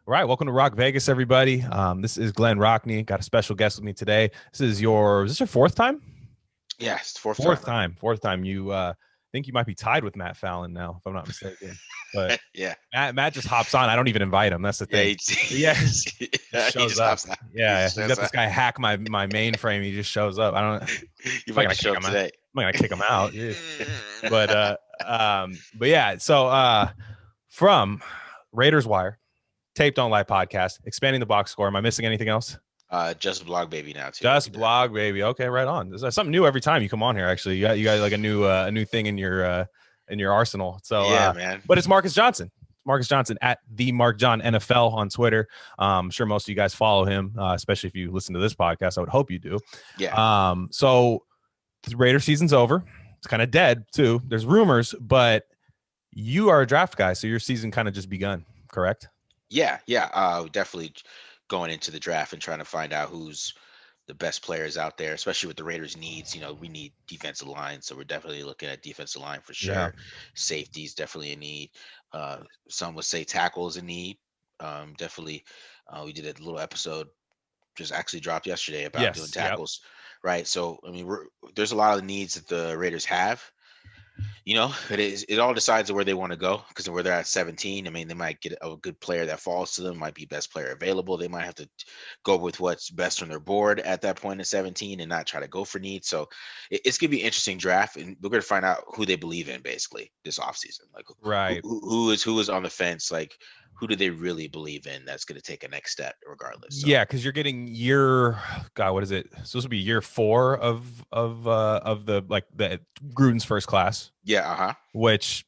All right, welcome to Rock Vegas, everybody. This is Glenn Rockney. Got a special guest with me today. Is this your fourth time? Yes, fourth Fourth time. time. Fourth time. You think you might be tied with Matt Fallon now, if I'm not mistaken. But Yeah, Matt just hops on. I don't even invite him. That's the yeah. thing. Yeah, just He shows just up. hops out. He Yeah, just he's shows got this up. guy hack my mainframe. He just shows up. I'm He not might gonna just show kick up him out. today. I'm not gonna kick him out. Jeez. But yeah. So from Raiders Wire, Tape Don't Lie podcast, expanding the box score. Am I missing anything else? Just blog baby now too. Just We did. blog, baby. Okay, right on. There's something new every time you come on here. Actually, you got like a new thing in your arsenal. So, Yeah, man. but it's Marcus Johnson. Marcus Johnson at the Mark John NFL on Twitter. I'm sure most of you guys follow him, especially if you listen to this podcast. I would hope you do. Yeah, So the Raider season's over. It's kind of dead too. There's rumors, but you are a draft guy, so your season kind of just begun, correct? yeah. Definitely going into the draft and trying to find out who's the best players out there, especially with the Raiders' needs. We need defensive line, so we're definitely looking at defensive line for Yeah. sure. Safety's definitely a need. Some would say tackle is a need. Definitely, we did a little episode just actually dropped yesterday about doing Yes. Yep. tackles, right? So I mean, there's a lot of needs that the Raiders have. It all decides where they want to go because where they're at 17. I mean, they might get a good player that falls to them, might be best player available. They might have to go with what's best on their board at that point at 17 and not try to go for needs. So it's gonna be an interesting draft, and we're gonna find out who they believe in basically this offseason. Like Right. who is on the fence, like who do they really believe in that's going to take a next step regardless. So Yeah, because you're getting God, what is it? Supposed to be year 4 of the Gruden's first class, yeah, uh-huh. which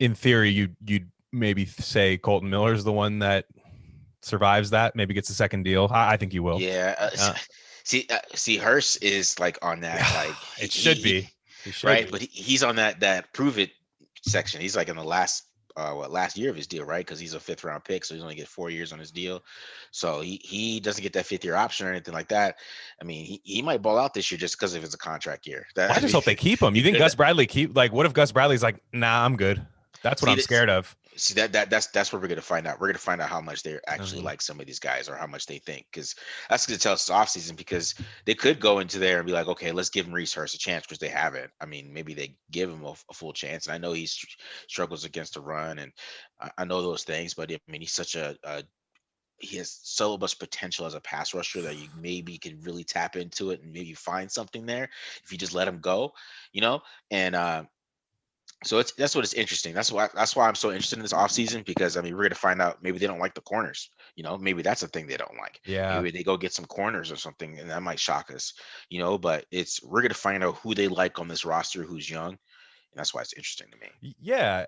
in theory you'd maybe say Colton Miller's the one that survives that, maybe gets a second deal. I think you will. Yeah. Uh, See, Hurst is like on that, like it should be. He should right, be. but he's on that prove it section. He's like in the last year of his deal, right? Because he's a fifth round pick, so he's only get 4 years on his deal. So he doesn't get that fifth year option or anything like that. I mean, he might ball out this year just because if it's a contract year. Well, I just hope they keep him. You think Gus Bradley what if Gus Bradley's like, nah, I'm good? That's what see I'm scared of. See that's what we're gonna find out. We're gonna find out how much they're actually Mhm. like some of these guys or how much they think, because that's gonna tell us this offseason, because they could go into there and be like, okay, let's give Reese Hurst a chance because they haven't. I mean, maybe they give him a full chance. And I know he struggles against the run, and I know those things, but I mean, he's such he has so much potential as a pass rusher that you maybe can really tap into it and maybe find something there if you just let him go, you know? And so that's what it's interesting. That's why I'm so interested in this offseason, because I mean we're gonna find out maybe they don't like the corners. Maybe that's the thing they don't like. Yeah. Maybe they go get some corners or something, and that might shock us. But we're gonna find out who they like on this roster, who's young, and that's why it's interesting to me. Yeah.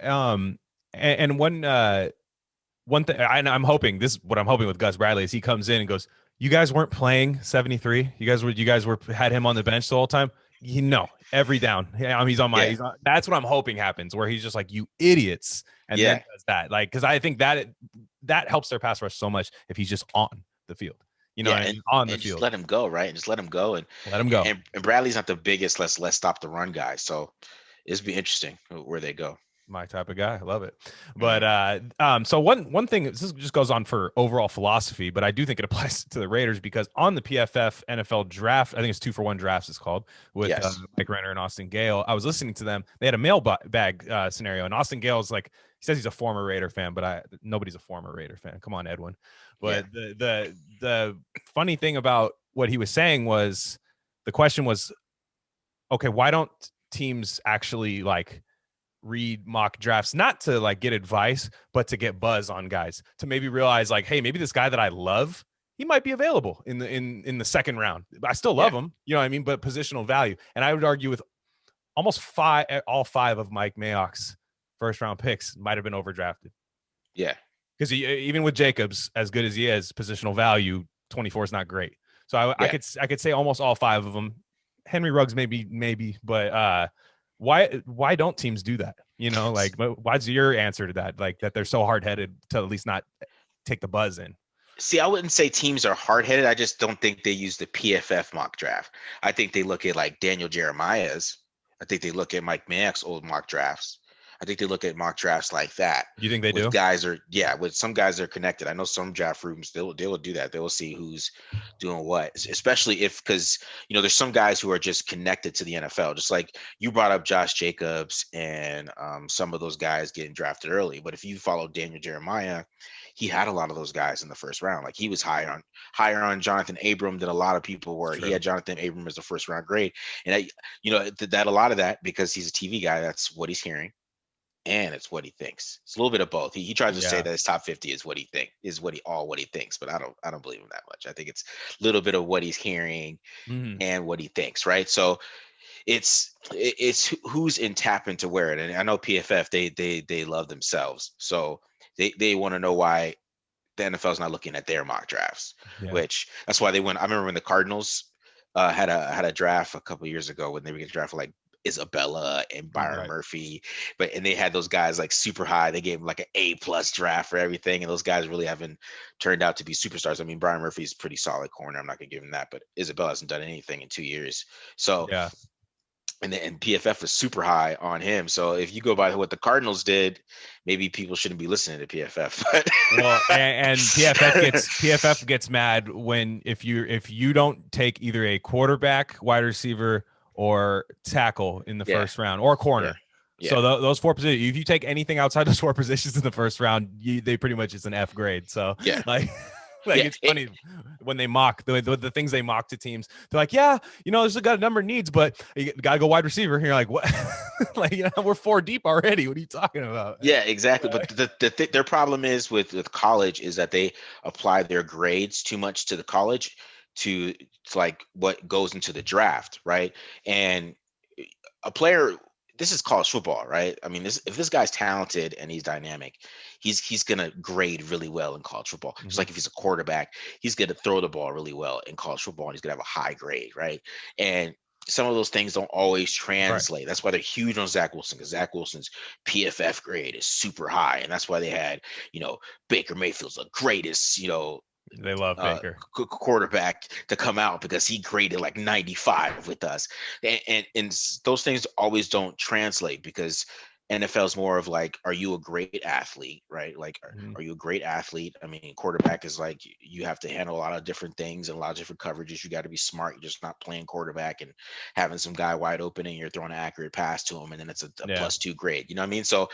And one thing I'm hoping what I'm hoping with Gus Bradley is he comes in and goes, "You guys weren't playing 73. You guys were had him on the bench the whole time." No, every down. Yeah, he's on my. Yeah, That's what I'm hoping happens, where he's just like, "You idiots," and then yeah, does that. Like, because I think that helps their pass rush so much if he's just on the field. You know, yeah, what I and mean? On the and just field, let him go, right? And just let him go, and let him go. and Bradley's not the biggest let's stop the run guy, so it's be interesting where they go. My type of guy. I love it. But Mhm. so one thing, this just goes on for overall philosophy, but I do think it applies to the Raiders because on the PFF NFL draft, I think it's 2-for-1 drafts it's called, with Yes. Mike Renner and Austin Gale. I was listening to them. They had a mailbag scenario, and Austin Gale's like, he says he's a former Raider fan, but nobody's a former Raider fan. Come on, Edwin. Yeah. But the funny thing about what he was saying was, the question was, okay, why don't teams actually like read mock drafts, not to like get advice, but to get buzz on guys, to maybe realize like, hey, maybe this guy that I love, he might be available in the second round. I still love Yeah. him, you know what I mean? But positional value. And I would argue with almost all five of Mike Mayock's first round picks might have been overdrafted. Yeah. Because even with Jacobs, as good as he is, positional value 24 is not great. So I Yeah. could say almost all five of them. Henry Ruggs maybe, but why don't teams do that? Like, what's your answer to that? Like, that they're so hard headed to at least not take the buzz in. See, I wouldn't say teams are hard headed. I just don't think they use the PFF mock draft. I think they look at like Daniel Jeremiah's. I think they look at Mike Mayock's old mock drafts. I think they look at mock drafts like that. You think they With do? guys are yeah, with some guys are connected. I know some draft rooms they will do that. They will see who's doing what, especially if because there's some guys who are just connected to the NFL. Just like you brought up Josh Jacobs and some of those guys getting drafted early. But if you follow Daniel Jeremiah, he had a lot of those guys in the first round. Like he was higher on Jonathan Abram than a lot of people It's were. He true. had Jonathan Abram as the first round grade, and that a lot of that because he's a TV guy. That's what he's hearing and it's what he thinks. It's a little bit of both. He tries to say Yeah. that his top 50 is what he thinks, but I don't believe him that much. I think it's a little bit of what he's hearing Mhm. and what he thinks, right? So it's who's in tap into where it. And I know PFF they love themselves, so they want to know why the NFL's not looking at their mock drafts, Yeah. which that's why they went. I remember when the Cardinals had a draft a couple years ago when they were getting drafted like Isabella and Byron Right. Murphy, and they had those guys like super high. They gave them like an A+ draft for everything, and those guys really haven't turned out to be superstars. I mean, Byron Murphy's a pretty solid corner. I'm not gonna give him that, but Isabella hasn't done anything in 2 years. So Yeah. and PFF was super high on him. So if you go by what the Cardinals did, maybe people shouldn't be listening to PFF. But Well, and PFF gets mad when if you don't take either a quarterback, wide receiver, or tackle in the yeah, first round or yeah, corner. yeah, So those four positions, if you take anything outside those four positions in the first round, they pretty much is an F grade. So yeah, like, like yeah. it's funny when they mock the things they mock to teams. They're like, yeah, there's got a number of needs, but you gotta go wide receiver. And you're like, what? Like, we're four deep already. What are you talking about? Yeah, exactly. But their problem is with college is that they apply their grades too much to the college to like what goes into the draft, right? And a player, this is college football, right? I mean, if this guy's talented and he's dynamic, he's gonna grade really well in college football. Just Mhm. like if he's a quarterback, he's gonna throw the ball really well in college football, and he's gonna have a high grade, right? And some of those things don't always Right. translate. That's why they're huge on Zach Wilson because Zach Wilson's PFF grade is super high, and that's why they had, Baker Mayfield's the greatest, They love uh, Baker. quarterback to come out because he graded like 95 with us, and those things always don't translate because NFL is more of like, are you a great athlete, right? Like, Mhm. are you a great athlete? I mean, quarterback is like you have to handle a lot of different things and a lot of different coverages. You got to be smart. You're just not playing quarterback and having some guy wide open and you're throwing an accurate pass to him, and then it's a Yeah. +2 grade. You know what I mean? So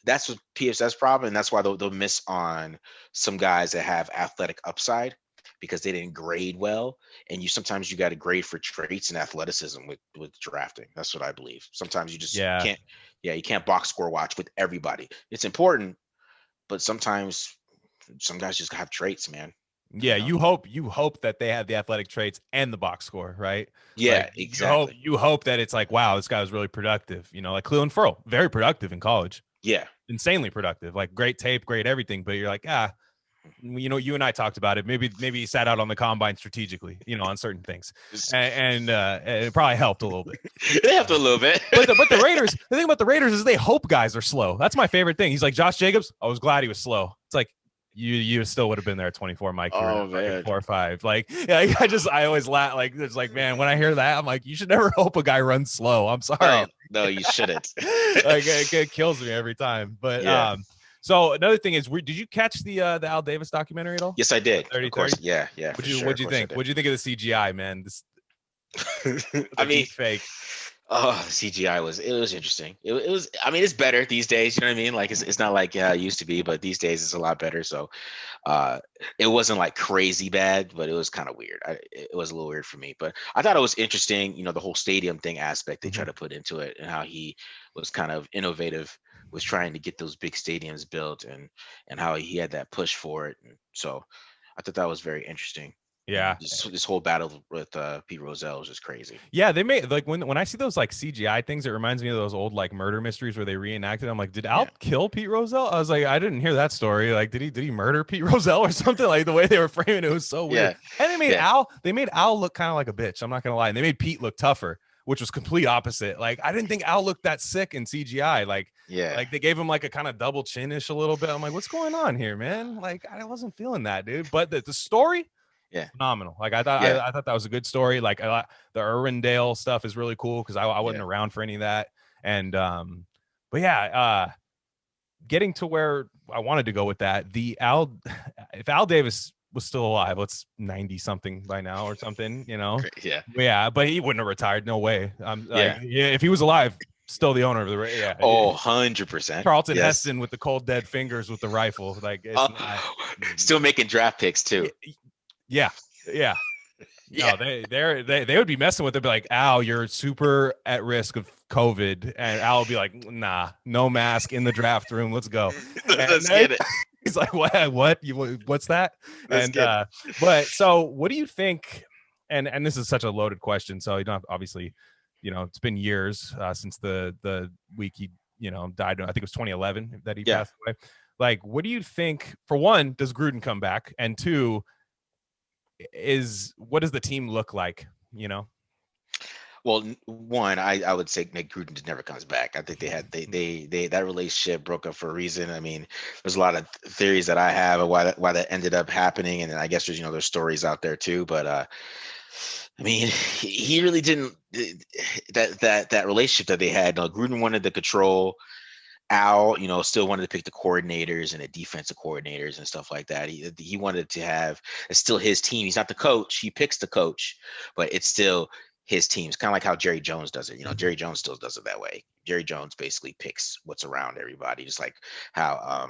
that's what PFF's problem, and that's why they'll miss on some guys that have athletic upside because they didn't grade well. And you got to grade for traits and athleticism with drafting. That's what I believe. Sometimes you just Yeah. can't. Yeah, you can't box score watch with everybody. It's important, but sometimes some guys just have traits, man. You Yeah, know? you hope that they have the athletic traits and the box score, right? Like Yeah, you hope exactly. you hope that it's like, wow, this guy was really productive. Like Cleveland Furl, very productive in college, Yeah, insanely productive, like great tape, great everything. But you're like, you and I talked about it. Maybe he sat out on the combine strategically, on certain things, and it probably helped a little bit. they have to a little bit. But the Raiders, the thing about the Raiders is they hope guys are slow. That's my favorite thing. He's like Josh Jacobs. I was glad he was slow. It's like you still would have been there at 24, Mike. You were Oh at fucking man. 4 or 5. Like, yeah, I always laugh. Like, it's like, man, when I hear that, I'm like, you should never hope a guy runs slow. I'm sorry. No, no, you shouldn't. Like, it kills me every time. But Yeah. so another thing is, did you catch the Al Davis documentary at all? Yes, I The did. Of 30-30? course. Yeah, yeah, for sure. What'd Of you course I think? did. What'd you think of the CGI, man? This I the mean, deep fake. oh, the CGI was interesting. It was. I mean, it's better these days. You know what I mean? Like it's not like it used to be, but these days it's a lot better. So, uh, it wasn't like crazy bad, but it was kind of weird. It was a little weird for me, but I thought it was interesting. The whole stadium thing aspect they try Mhm. to put into it, and how he was kind of innovative, was trying to get those big stadiums built, and how he had that push for it. And so, I thought that was very interesting. And Yeah. this whole battle with Pete Rozelle was just crazy. Yeah, they made like when I see those like CGI things, it reminds me of those old like murder mysteries where they reenacted. I'm like, did Al Yeah, kill Pete Rozelle? I was like, I didn't hear that story. Like, did he murder Pete Rozelle or something? Like the way they were framing it was so weird. yeah, And yeah. They made Al look kind of like a bitch. I'm not gonna lie. And they made Pete look tougher, which was complete opposite. Like I didn't think Al looked that sick in CGI. Yeah. Like they gave him like a kind of double chinish a little bit. I'm like, what's going on here, man? Like I wasn't feeling that, dude. But the story Yeah. phenomenal. Like I thought, Yeah. I thought that was a good story. Like the Irwindale stuff is really cool because I wasn't Yeah. around for any of that, and But yeah, getting to where I wanted to go with that, if Al Davis was still alive, let's 90 something by now or something, Yeah. Yeah, but he wouldn't have retired. No way. I'm like, Yeah. yeah, if he was alive, still the owner of the, yeah. Oh, 100%. Charlton Yes. Heston with the cold dead fingers with the rifle. Like it's Uh, not. Still making draft picks too. Yeah, yeah. Yeah. No, they would be messing with it. Be like, Al, you're super at risk of COVID, and Al would be like, nah, no mask in the draft room. Let's go. And Let's get it. he's like, what's that? Let's And get it. but so what do you think? And this is such a loaded question. So you don't obviously, it's been years since the week he died. I think it was 2011 that he Yeah. passed away. Like, what do you think? For one, does Gruden come back? And two, what does the team look like? Well, one, I would say Nick Gruden just never comes back. I think they that relationship broke up for a reason. I mean, there's a lot of theories that I have of why that ended up happening, and I guess there's stories out there too. But I mean, he really didn't that relationship that they had. Gruden wanted the control. Al, still wanted to pick the coordinators and the defensive coordinators and stuff like that. He wanted to have it's still his team. He's not the coach. He picks the coach, but it's still his team. It's kind of like how Jerry Jones does it. Jerry Jones still does it that way. Jerry Jones basically picks what's around everybody, just like how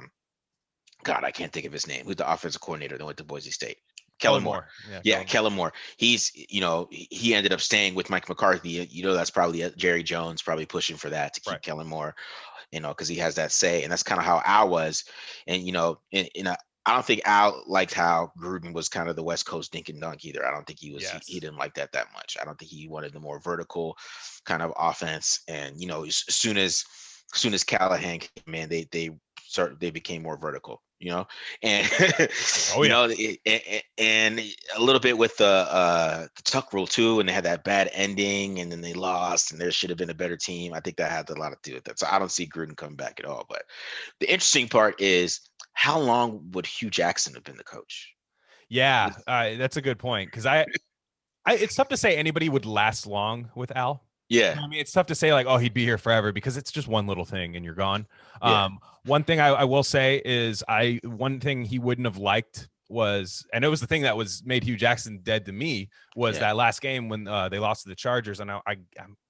God, I can't think of his name. Who's the offensive coordinator that went to Boise State? Kellen Moore. Yeah, Kellen Moore. He's, he ended up staying with Mike McCarthy. That's probably Jerry Jones probably pushing for that to keep Right. Kellen Moore, because he has that say. And that's kind of how Al was. And, I don't think Al liked how Gruden was kind of the West Coast dink and dunk either. I don't think he was, Yes. he didn't like that much. I don't think he wanted the more vertical kind of offense. And, as soon as Callahan came in, they became more vertical, and Oh, yeah. and a little bit with the Tuck rule too, and they had that bad ending, and then they lost, and there should have been a better team. I think that had a lot to do with that. So I don't see Gruden coming back at all. But the interesting part is, how long would Hugh Jackson have been the coach? Yeah, that's a good point, because it's tough to say anybody would last long with Al. Yeah. I mean, it's tough to say like, oh, he'd be here forever, because it's just one little thing and you're gone. Yeah. One thing I will say is one thing he wouldn't have liked was, and it was the thing that made Hugh Jackson dead to me, was that last game when they lost to the Chargers. And I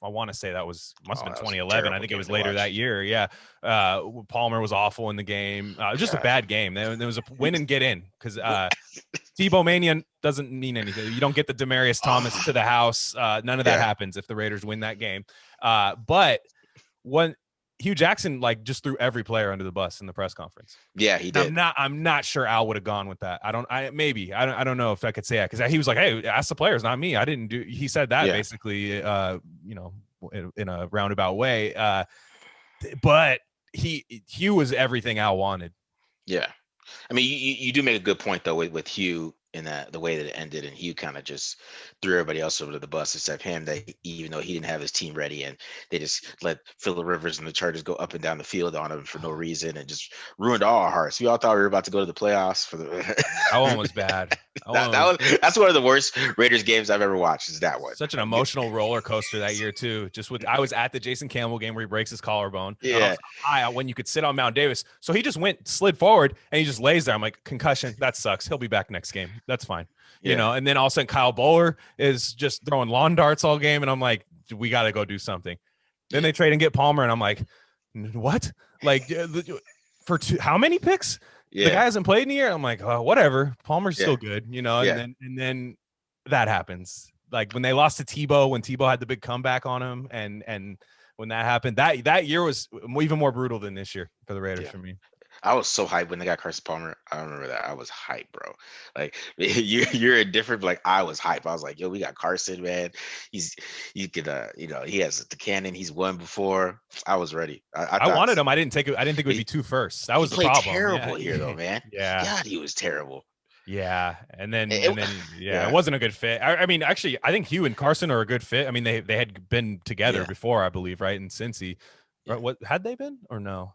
want to say that must have been 2011. I think it was later that year. Yeah. Palmer was awful in the game. It was just a bad game. There was a win and get in, because Tebow Mania doesn't mean anything. You don't get the Demaryius Thomas to the house. None of that happens if the Raiders win that game. But when Hugh Jackson just threw every player under the bus in the press conference. Yeah, he did. I'm not sure Al would have gone with that. I don't know if I could say that, because he was like, hey, ask the players, not me. I didn't do. He said that basically, in a roundabout way. But Hugh was everything Al wanted. Yeah. I mean, you do make a good point though with Hugh in that the way that it ended, and Hugh kind of just threw everybody else over to the bus except him. That even though he didn't have his team ready, and they just let Phillip Rivers and the Chargers go up and down the field on him for no reason, and just ruined all our hearts. We all thought we were about to go to the playoffs for the. That one was bad. That's one of the worst Raiders games I've ever watched. Is that one? Such an emotional roller coaster that year too. I was at the Jason Campbell game where he breaks his collarbone. Yeah. When you could sit on Mount Davis, so he just slid forward and he just lays there. I'm like, concussion, that sucks. He'll be back next game. That's fine. And then all of a sudden Kyle Bowler is just throwing lawn darts all game, and I'm like, we got to go do something. Then they trade and get Palmer, and I'm like, what? Like, for how many picks? The guy hasn't played in a year. I'm like, oh, whatever. Palmer's still good, and then that happens. Like when they lost to Tebow, when Tebow had the big comeback on him, and when that happened, that year was even more brutal than this year for the Raiders for me. I was so hyped when they got Carson Palmer. I remember that. I was hyped, bro. Like you're indifferent, but like I was hyped. I was like, yo, we got Carson, man. He has the cannon. He's won before. I was ready. I wanted him. I didn't think it would be 2 firsts. That was the problem. Terrible here though, man. Yeah. God, he was terrible. Yeah, and then it wasn't a good fit. I mean, actually, I think Hugh and Carson are a good fit. I mean, they had been together before, I believe, right? In Cincy, right? What had they been or no?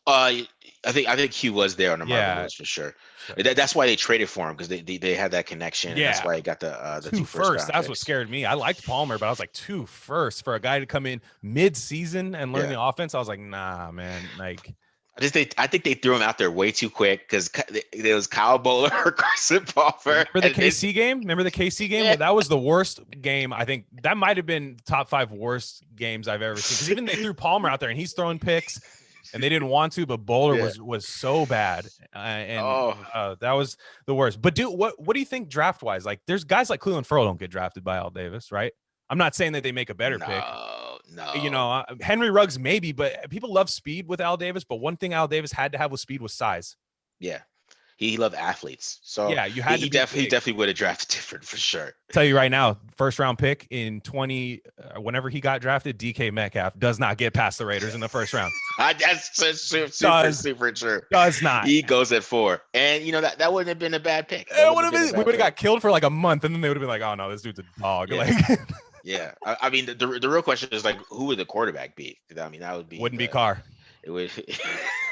I think he was there on the Marvin Yeah. Lewis for sure. So, That's why they traded for him because they had that connection, and that's yeah. why he got the Two two first first. round That's what picks. scared me. I liked Palmer, but I was like, two first for a guy to come in mid-season and learn Yeah. the offense. I was like, nah, man. Like, I think they threw him out there way too quick because there was Kyle Bowler or Carson Palmer, remember the and KC game? Remember the KC game? yeah, Well, that was the worst game. I think that might have been top 5 worst games I've ever seen. Because even they threw Palmer out there and he's throwing picks, and they didn't want to, but Bowler yeah. was so bad, and Oh, that was the worst. But dude, what do you think draft wise? Like, there's guys like Cleveland Furl don't get drafted by Al Davis, right? I'm not saying that they make a better pick. no, You no. know, Henry Ruggs maybe, but people love speed with Al Davis. But one thing Al Davis had to have with speed was size. Yeah, he loved athletes, so Yeah, you he, had to he be definitely he big. definitely would have drafted different for sure. Tell you right now, first round pick in 20, whenever he got drafted, DK Metcalf does not get past the Raiders in the first round. That's super Does super true. does not. He goes at 4, and that wouldn't have been a bad pick. That It would wouldn't have have been a been, we bad would have pick. got killed for like a month, and then they would have been like, "Oh no, this dude's a dog." Yeah. Like, Yeah, I mean the real question is like, who would the quarterback be? I mean, that would be wouldn't be Carr. it would it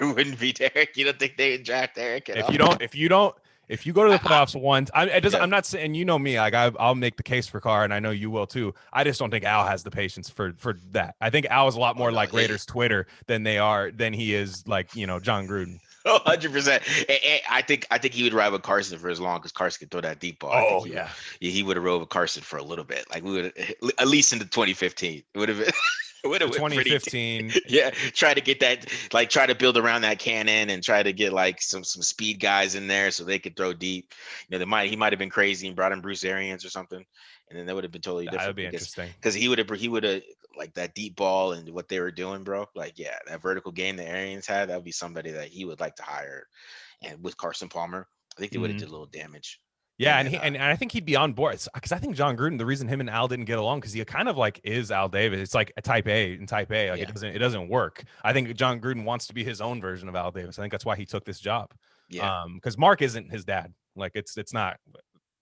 wouldn't be Derek. You don't think they would draft Derek at If all? if you go to the I, playoffs once, it doesn't. yeah, I'm not saying, you know me, like I'll make the case for Carr, and I know you will too. I just don't think Al has the patience for that. I think Al is a lot oh more no, like Raiders Twitter than he is like, John Gruden. 100%. I think he would ride with Carson for as long as Carson could throw that deep ball. I think Oh he would. yeah, Yeah, he would have rode with Carson for a little bit. Like we would at least into 2015. It would have been. It would have been pretty. 2015. Yeah, try to get that, like try to build around that cannon and try to get like some speed guys in there so they could throw deep. He might have been crazy and brought in Bruce Arians or something, and then that would have been totally That would different be because interesting. he would have like that deep ball and what they were doing, bro. Like yeah, that vertical game that Arians had, that would be somebody that he would like to hire. And with Carson Palmer, I think they would have Mhm. did a little damage. Yeah, and And he and I think he'd be on board because I think John Gruden, the reason him and Al didn't get along because he kind of like is Al Davis. It's like a type A and type A. Like yeah, it doesn't work. I think John Gruden wants to be his own version of Al Davis. I think that's why he took this job. yeah, Because Mark isn't his dad. Like it's not.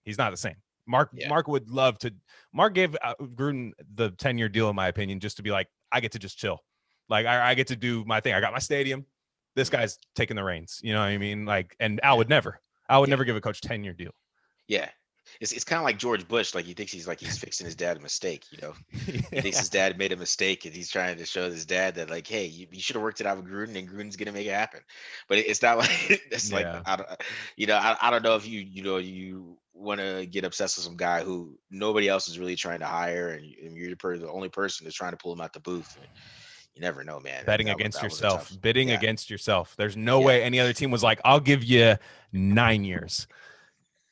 He's not the same. Mark yeah, Mark would love to. Mark gave Gruden the 10-year deal, in my opinion, just to be like, I get to just chill. Like I get to do my thing. I got my stadium. This mhm, guy's taking the reins. You know what I mean? Like, and Al yeah, would never. Al would yeah, never give a coach 10-year deal. yeah. It's kind of like George Bush. Like he thinks he's fixing his dad a mistake. He thinks Yeah. his dad made a mistake, and he's trying to show his dad that like, hey, you should have worked it out with Gruden, and Gruden's gonna make it happen. But it's not like it's like Yeah. I don't, I don't know if you want to get obsessed with some guy who nobody else is really trying to hire, and you're the only person that's trying to pull him out the booth. You never know, man. Betting That was against that was a yourself, tough. bidding Yeah, against yourself. There's no yeah, way any other team was like, I'll give you 9 years.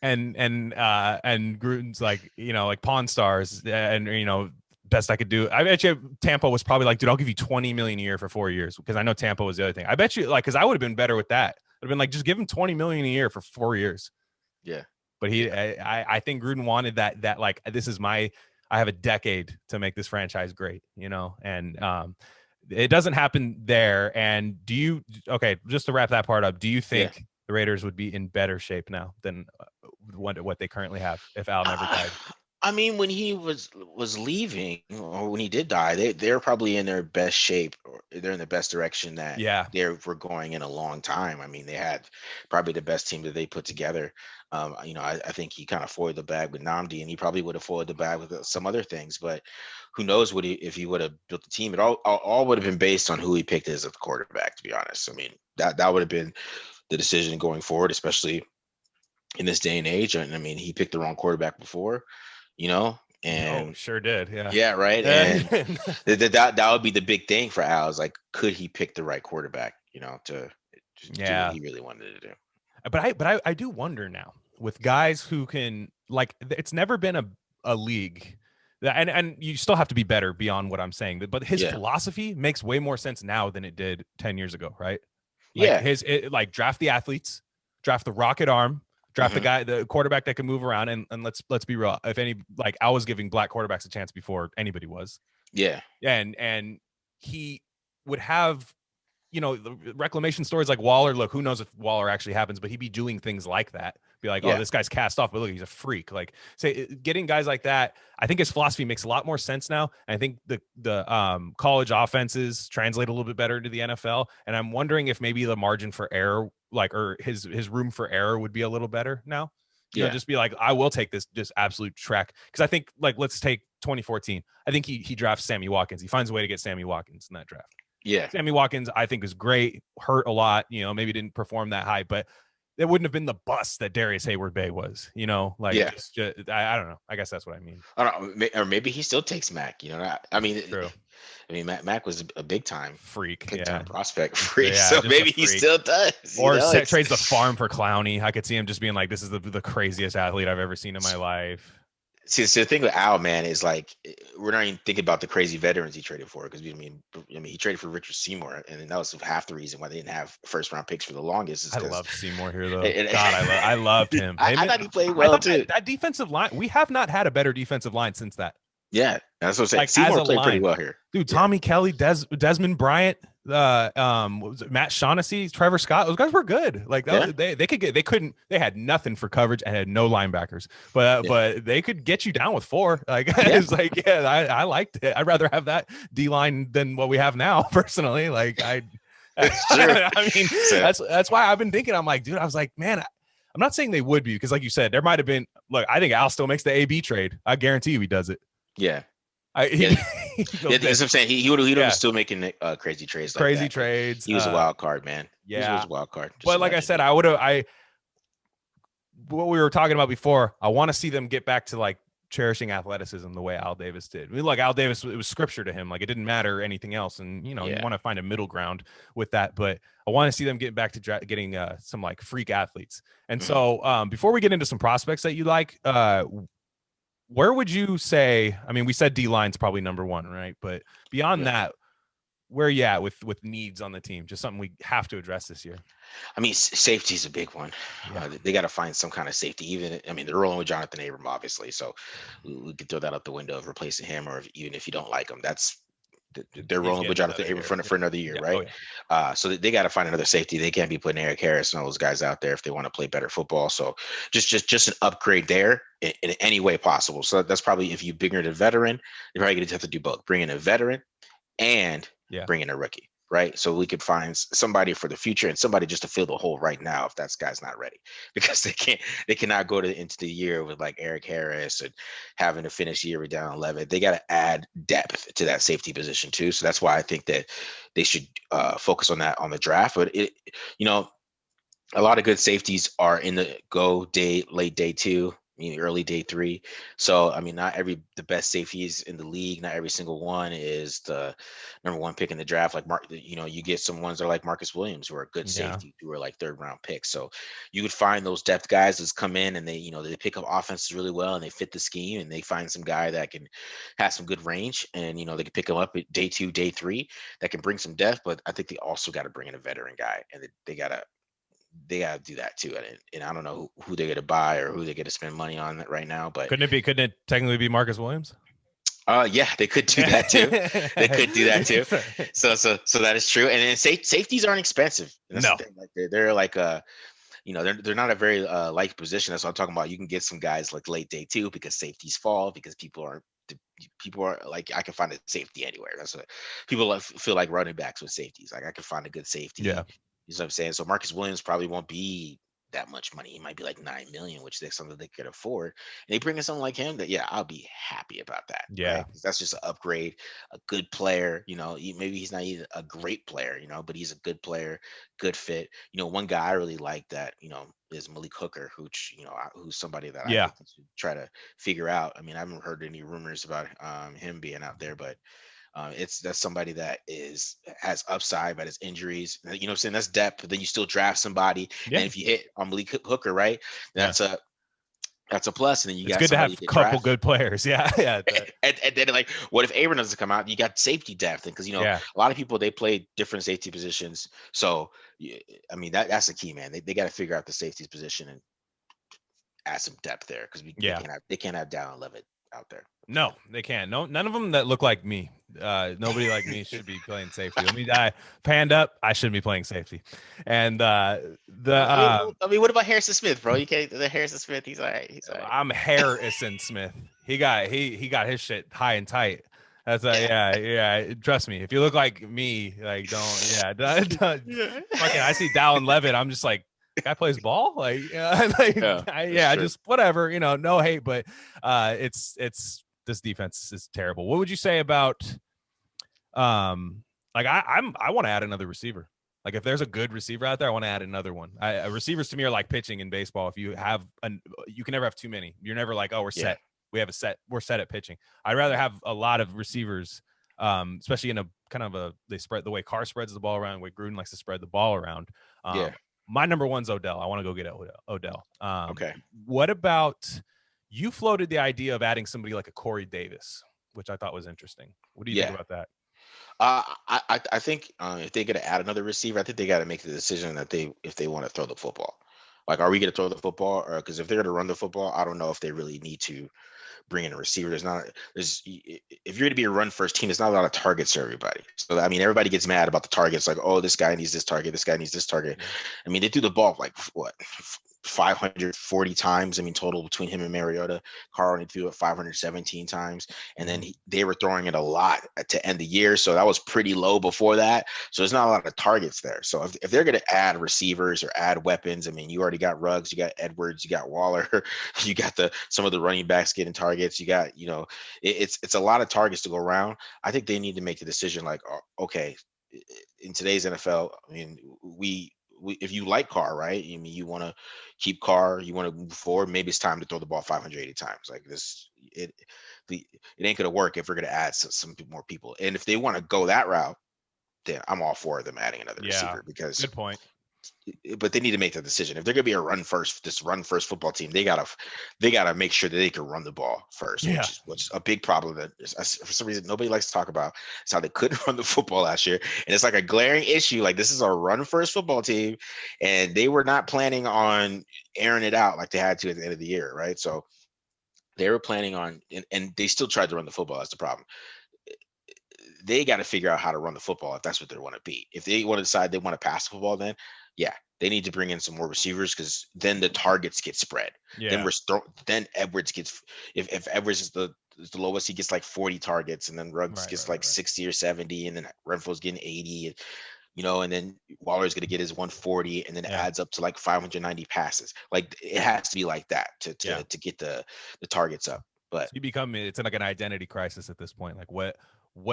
And Gruden's like, like Pawn Stars, and best I could do. I bet you Tampa was probably like, dude, I'll give you 20 million a year for 4 years, because I know Tampa was the other thing. I bet you, like, because I would have been better with that. I'd have been like, just give him 20 million a year for 4 years. yeah, But yeah. I think Gruden wanted that like, this is I have a decade to make this franchise great, and it doesn't happen there. And okay, just to wrap that part up, do you Yeah. think the Raiders would be in better shape now than what they currently have if Al never Uh, died? I mean, when he was leaving, or when he did die, they're probably in their best shape, or they're in the best direction that Yeah. they were going in a long time. I mean, they had probably the best team that they put together. I think he kind of foiled the bag with Namdi, and he probably would have foiled the bag with some other things. But who knows what if he would have built the team? It all would have been based on who he picked as a quarterback. To be honest, I mean that would have been the decision going forward, especially in this day and age. And I mean, he picked the wrong quarterback before, Oh, and sure did. Yeah. yeah, right. And that would be the big thing for Al, is like, could he pick the right quarterback, to do what Yeah. he really wanted to do? But I do wonder now with guys who can, like, it's never been a league and you still have to be better beyond what I'm saying, but his Yeah, philosophy makes way more sense now than it did 10 years ago, right? Like yeah, like draft the athletes, draft the rocket arm, draft hmm, the quarterback that can move around, and let's be real. If any, like, I was giving black quarterbacks a chance before anybody was. yeah, And he would have the reclamation stories like Waller. Look, who knows if Waller actually happens, but he'd be doing things like that. Be like, oh, Yeah. this guy's cast off, but look, he's a freak. Like, say, getting guys like that. I think his philosophy makes a lot more sense now. And I think the college offenses translate a little bit better into the NFL. And I'm wondering if maybe the margin for error, like, or his room for error would be a little better now. Yeah. Just be like, I will take this just absolute track. Because I think, like, let's take 2014. I think he drafts Sammy Watkins. He finds a way to get Sammy Watkins in that draft. Yeah. Sammy Watkins, I think, is great. Hurt a lot, maybe didn't perform that high, but it wouldn't have been the bust that Darius Hayward Bay was, like, Yeah. just I don't know. I guess that's what I mean. I don't know, or maybe he still takes Mac. I mean, True. Mac was a big time Freak, prospect freak. Yeah, So just a maybe he freak. still does. Or trades the farm for Clowney. I could see him just being like, "This is the craziest athlete I've ever seen in my life." See, so the thing with Al, man, is like we're not even thinking about the crazy veterans he traded for, because I mean, he traded for Richard Seymour, and that was half the reason why they didn't have first round picks for the longest. I loved Seymour here, though. And- God, I loved him. I thought he played well too. That defensive line, we have not had a better defensive line since that. Yeah, that's what I'm saying. Like, Seymour as a played pretty line. well here. Dude, Tommy Kelly, Desmond Bryant, what was it, Matt Shaughnessy, Trevor Scott, those guys were good. Like, they had nothing for coverage and had no linebackers, but they could get you down with 4. Like, it's like, I liked it. I'd rather have that D line than what we have now, personally. Like, I mean, that's why I've been thinking. I'm like, dude, I was like, man, I'm not saying they would be, because like you said, there might have been. Look, I think Al still makes the AB trade. I guarantee you he does it. Yeah. That's what I'm saying. He would still making crazy trades. Like crazy that. trades. He was a wild card, man. Yeah, he was a wild card. But like I said, what we were talking about before, I want to see them get back to like cherishing athleticism the way Al Davis did. I mean, like, Al Davis, it was scripture to him. Like, it didn't matter anything else. And, you want to find a middle ground with that. But I want to see them get back to getting some like freak athletes. And so before we get into some prospects that you like, where would you say, I mean, we said D-line's probably number 1, right? But beyond that, where are you at with needs on the team? Just something we have to address this year. I mean, safety is a big one. They got to find some kind of safety. They're rolling with Jonathan Abram, obviously. So we could throw that out the window of replacing him, or even if you don't like him, they're rolling with Jonathan Abram for another year, right? So they got to find another safety. They can't be putting Eric Harris and all those guys out there if they want to play better football. So just an upgrade there in any way possible. So that's probably, if you bring in a veteran, you're probably going to have to do both: bring in a veteran and bring in a rookie. Right. So we could find somebody for the future and somebody just to fill the hole right now if that guy's not ready, because they cannot go into the year with like Eric Harris and having to finish the year with down 11. They got to add depth to that safety position too. So that's why I think that they should focus on that on the draft. But a lot of good safeties are in the late day 2. Early day 3. So, I mean, not the best safeties in the league, not every single one is the number 1 pick in the draft. Like you get some ones that are like Marcus Williams, who are good safety, who are like 3rd round picks. So you would find those depth guys that come in and they pick up offenses really well and they fit the scheme, and they find some guy that can have some good range, and they can pick them up at day 2, day 3 that can bring some depth. But I think they also got to bring in a veteran guy, and they got to do that too. And I don't know who they're going to buy or who they're going to spend money on that right now, but couldn't it technically be Marcus Williams? Yeah, they could do that too. They could do that too. So that is true. And then safeties aren't expensive. That's the thing. Like they're like they're not a very liked position. That's what I'm talking about. You can get some guys like late day 2 because safeties fall, because people are like, I can find a safety anywhere. That's what people feel like, running backs with safeties. Like, I can find a good safety. Yeah. You know what I'm saying? So Marcus Williams probably won't be that much money. He might be like $9 million, which is something they could afford. And they bring in someone like him that, I'll be happy about that. Yeah. Right? That's just an upgrade, a good player. Maybe he's not even a great player, but he's a good player, good fit. One guy I really like that, is Malik Hooker, who's somebody that I think should try to figure out. I mean, I haven't heard any rumors about him being out there, but that's somebody that has upside, but has injuries. You know what I'm saying? That's depth. But then you still draft somebody, and if you hit on Malik Hooker, right, that's a plus. And then it's good to have a couple good players. Yeah. and then, like, what if Abram doesn't come out? You got safety depth, because a lot of people, they play different safety positions. So I mean, that's the key, man. They got to figure out the safeties position and add some depth there, because they can't have down out there. No, they can't. No, none of them that look like me. Nobody like me should be playing safety. Let me die. Panned up. I shouldn't be playing safety. And I mean, what about Harrison Smith, bro? You can't. The Harrison Smith, he's all right. He's all right. I'm Harrison Smith. He got his shit high and tight. That's Yeah. yeah. Trust me. If you look like me, like don't Yeah. fucking. I see Dallin Levitt. I'm just like, guy plays ball. Like Yeah, that's true. just whatever. No hate, but it's this defense is terrible. What would you say about like I want to add another receiver. Like if there's a good receiver out there, I want to add another one. Receivers to me are like pitching in baseball. If you have you can never have too many. You're never like, oh, we're set. We have a set. We're set at pitching. I'd rather have a lot of receivers, especially in a kind of they spread the way Carr spreads the ball around, the way Gruden likes to spread the ball around. My number one's Odell. I want to go get Odell. Okay. What about you floated the idea of adding somebody like a Corey Davis, which I thought was interesting. What do you think about that? I think if they're going to add another receiver, I think they got to make the decision that if they want to throw the football. Like, are we going to throw the football? Or because if they're going to run the football, I don't know if they really need to bring in a receiver. If you're going to be a run first team, there's not a lot of targets for everybody. So I mean, everybody gets mad about the targets. Like, oh, this guy needs this target. This guy needs this target. I mean, they threw the ball like what 540 times. I mean, total between him and Mariota. Carr only threw it 517 times, and then they were throwing it a lot to end the year. So that was pretty low before that. So there's not a lot of targets there. So if they're going to add receivers or add weapons, I mean, you already got Ruggs, you got Edwards, you got Waller, you got some of the running backs getting targets. You got, it's a lot of targets to go around. I think they need to make the decision like, okay, in today's NFL, I mean, if you like Carr, right? I mean, you want to keep Carr, you want to move forward. Maybe it's time to throw the ball 580 times. Like this, it ain't gonna work if we're gonna add some more people. And if they want to go that route, then I'm all for them adding another receiver because good point. But they need to make the decision. If they're gonna be a run first football team, they gotta make sure that they can run the ball first, which is a big problem that for some reason nobody likes to talk about. It's how they couldn't run the football last year, and it's like a glaring issue. Like, this is a run first football team, and they were not planning on airing it out like they had to at the end of the year, right? So they were planning on, and they still tried to run the football. That's the problem. They got to figure out how to run the football if that's what they want to be. If they want to decide they want to pass the football, then they need to bring in some more receivers because then the targets get spread. Then Edwards gets, if Edwards is the lowest, he gets like 40 targets, and then Ruggs gets 60 or 70, and then Renfro's getting 80, and then Waller's going to get his 140, and then it adds up to like 590 passes. Like, it has to be like that to get the targets up. But so it's like an identity crisis at this point. Like, what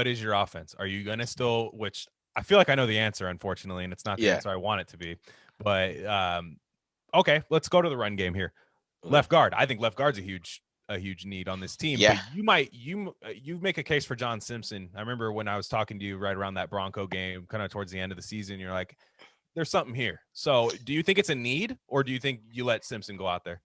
is your offense? Are you going to still, which I feel like I know the answer, unfortunately, and it's not the answer I want it to be. But okay, let's go to the run game here. Left guard. I think left guard's a huge need on this team. Yeah. But you make a case for John Simpson. I remember when I was talking to you right around that Bronco game, kind of towards the end of the season, you're like, there's something here. So do you think it's a need, or do you think you let Simpson go out there?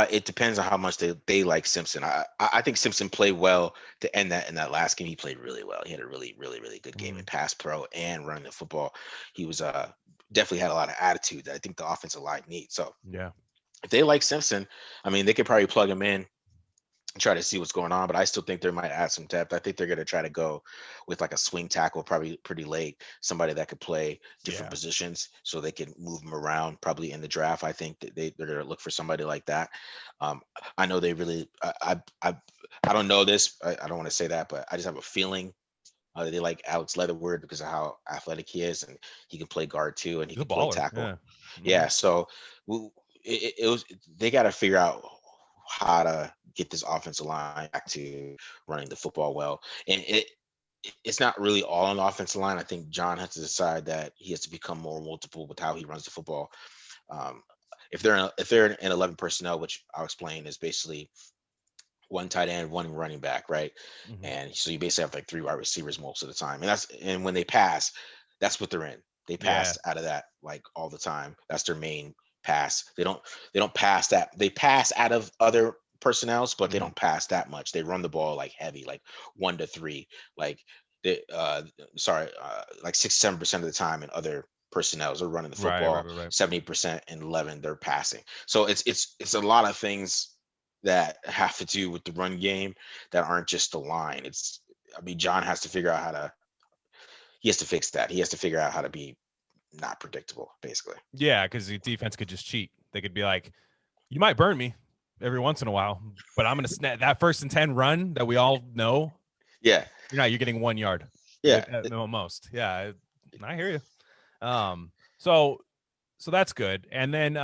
It depends on how much they like Simpson. I think Simpson played well to end that in that last game. He played really well. He had a really, really, really good game in pass pro and running the football. He was definitely had a lot of attitude that I think the offensive line needs. So if they like Simpson, I mean, they could probably plug him in and try to see what's going on. But I still think they might add some depth. I think they're going to try to go with like a swing tackle, probably pretty late, somebody that could play different positions so they can move them around probably in the draft. I think that they're going to look for somebody like that. I know they really, I don't know this. I don't want to say that, but I just have a feeling they like Alex Leatherwood because of how athletic he is, and he can play guard too, and he can play tackle. So they got to figure out how to get this offensive line back to running the football well. And it's not really all on the offensive line. I think John has to decide that he has to become more multiple with how he runs the football. If they're in 11 personnel, which I'll explain is basically one tight end, one running back, right? And so you basically have like 3 wide receivers most of the time. And when they pass, that's what they're in. They pass out of that like all the time. That's their main pass. They don't pass that. They pass out of other personnels, but they don't pass that much. They run the ball like heavy, like 1 to 3, like like 6-7% of the time in other personnels are running the football. 70% in 11 they're passing. So it's a lot of things that have to do with the run game that aren't just the line. I mean, John has to figure out how to. He has to fix that. He has to figure out how to be not predictable, basically. Yeah, because the defense could just cheat. They could be like, you might burn me every once in a while, but I'm gonna snap that 1st and 10 run that we all know. Yeah, You're getting 1 yard yeah. at most. Yeah, I hear you. So that's good. And then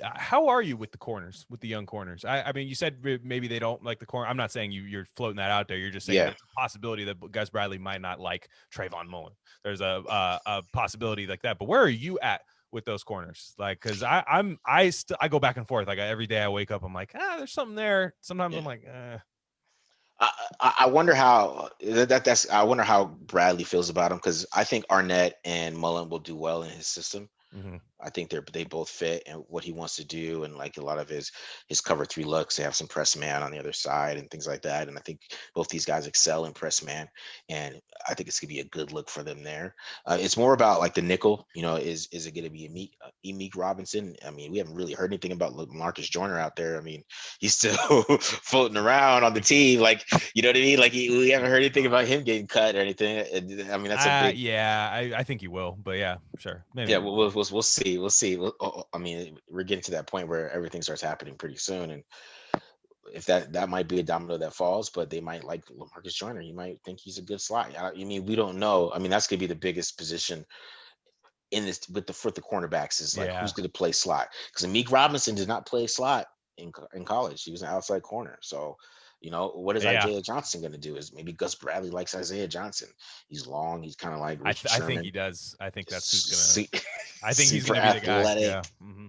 how are you with the corners, with the young corners? I mean, you said maybe they don't like the corner. I'm not saying you're floating that out there. You're just saying Yeah. there's a possibility that Gus Bradley might not like Trayvon Mullen. There's a possibility like that. But where are you at with those corners? Like, because I go back and forth. Like every day I wake up, I'm like, there's something there. Sometimes Yeah. I'm like, I wonder how that's. I wonder how Bradley feels about him, because I think Arnett and Mullen will do well in his system. mhm. I think they both fit and what he wants to do, and like a lot of his cover three looks. They have some press man on the other side and things like that. And I think both these guys excel in press man, and I think it's gonna be a good look for them there. It's more about like the nickel. Is it gonna be Meek Robinson? I mean, we haven't really heard anything about Marcus Joyner out there. I mean, he's still floating around on the team. Like, you know what I mean? Like we haven't heard anything about him getting cut or anything. I mean, that's a big. Yeah, I think he will, but yeah, sure, maybe Yeah, not. we'll see. We'll see. I mean, we're getting to that point where everything starts happening pretty soon, and if that might be a domino that falls, but they might like Lamarcus Joyner. You might think he's a good slot. I mean, we don't know. I mean, that's gonna be the biggest position in this with the cornerbacks, is like Yeah, who's going to play slot, because Meek Robinson did not play slot in college. He was an outside corner. So, what is yeah. Isaiah Johnson going to do? Is maybe Gus Bradley likes Isaiah Johnson. He's long. He's kind of like Richard I think he Sherman. does. I think that's who's gonna. Su- I think he's Super gonna be the guy. athletic Yeah. Hmm.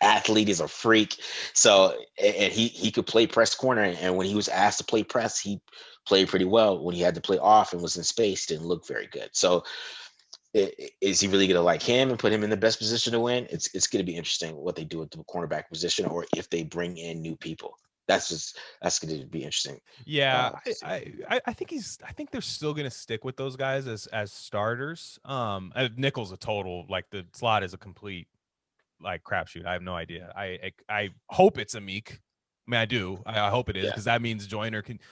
athlete, is a freak. So, and he could play press corner, and when he was asked to play press, he played pretty well. When he had to play off and was in space, didn't look very good. So, is he really going to like him and put him in the best position to win? It's going to be interesting what they do at the cornerback position, or if they bring in new people. That's going to be interesting. Yeah, To see. I think I think they're still gonna stick with those guys as starters. Nickel's a total, like the slot is a complete like crapshoot. I have no idea. I hope it's a Meek. I mean, I do. I hope it is, Yeah, because that means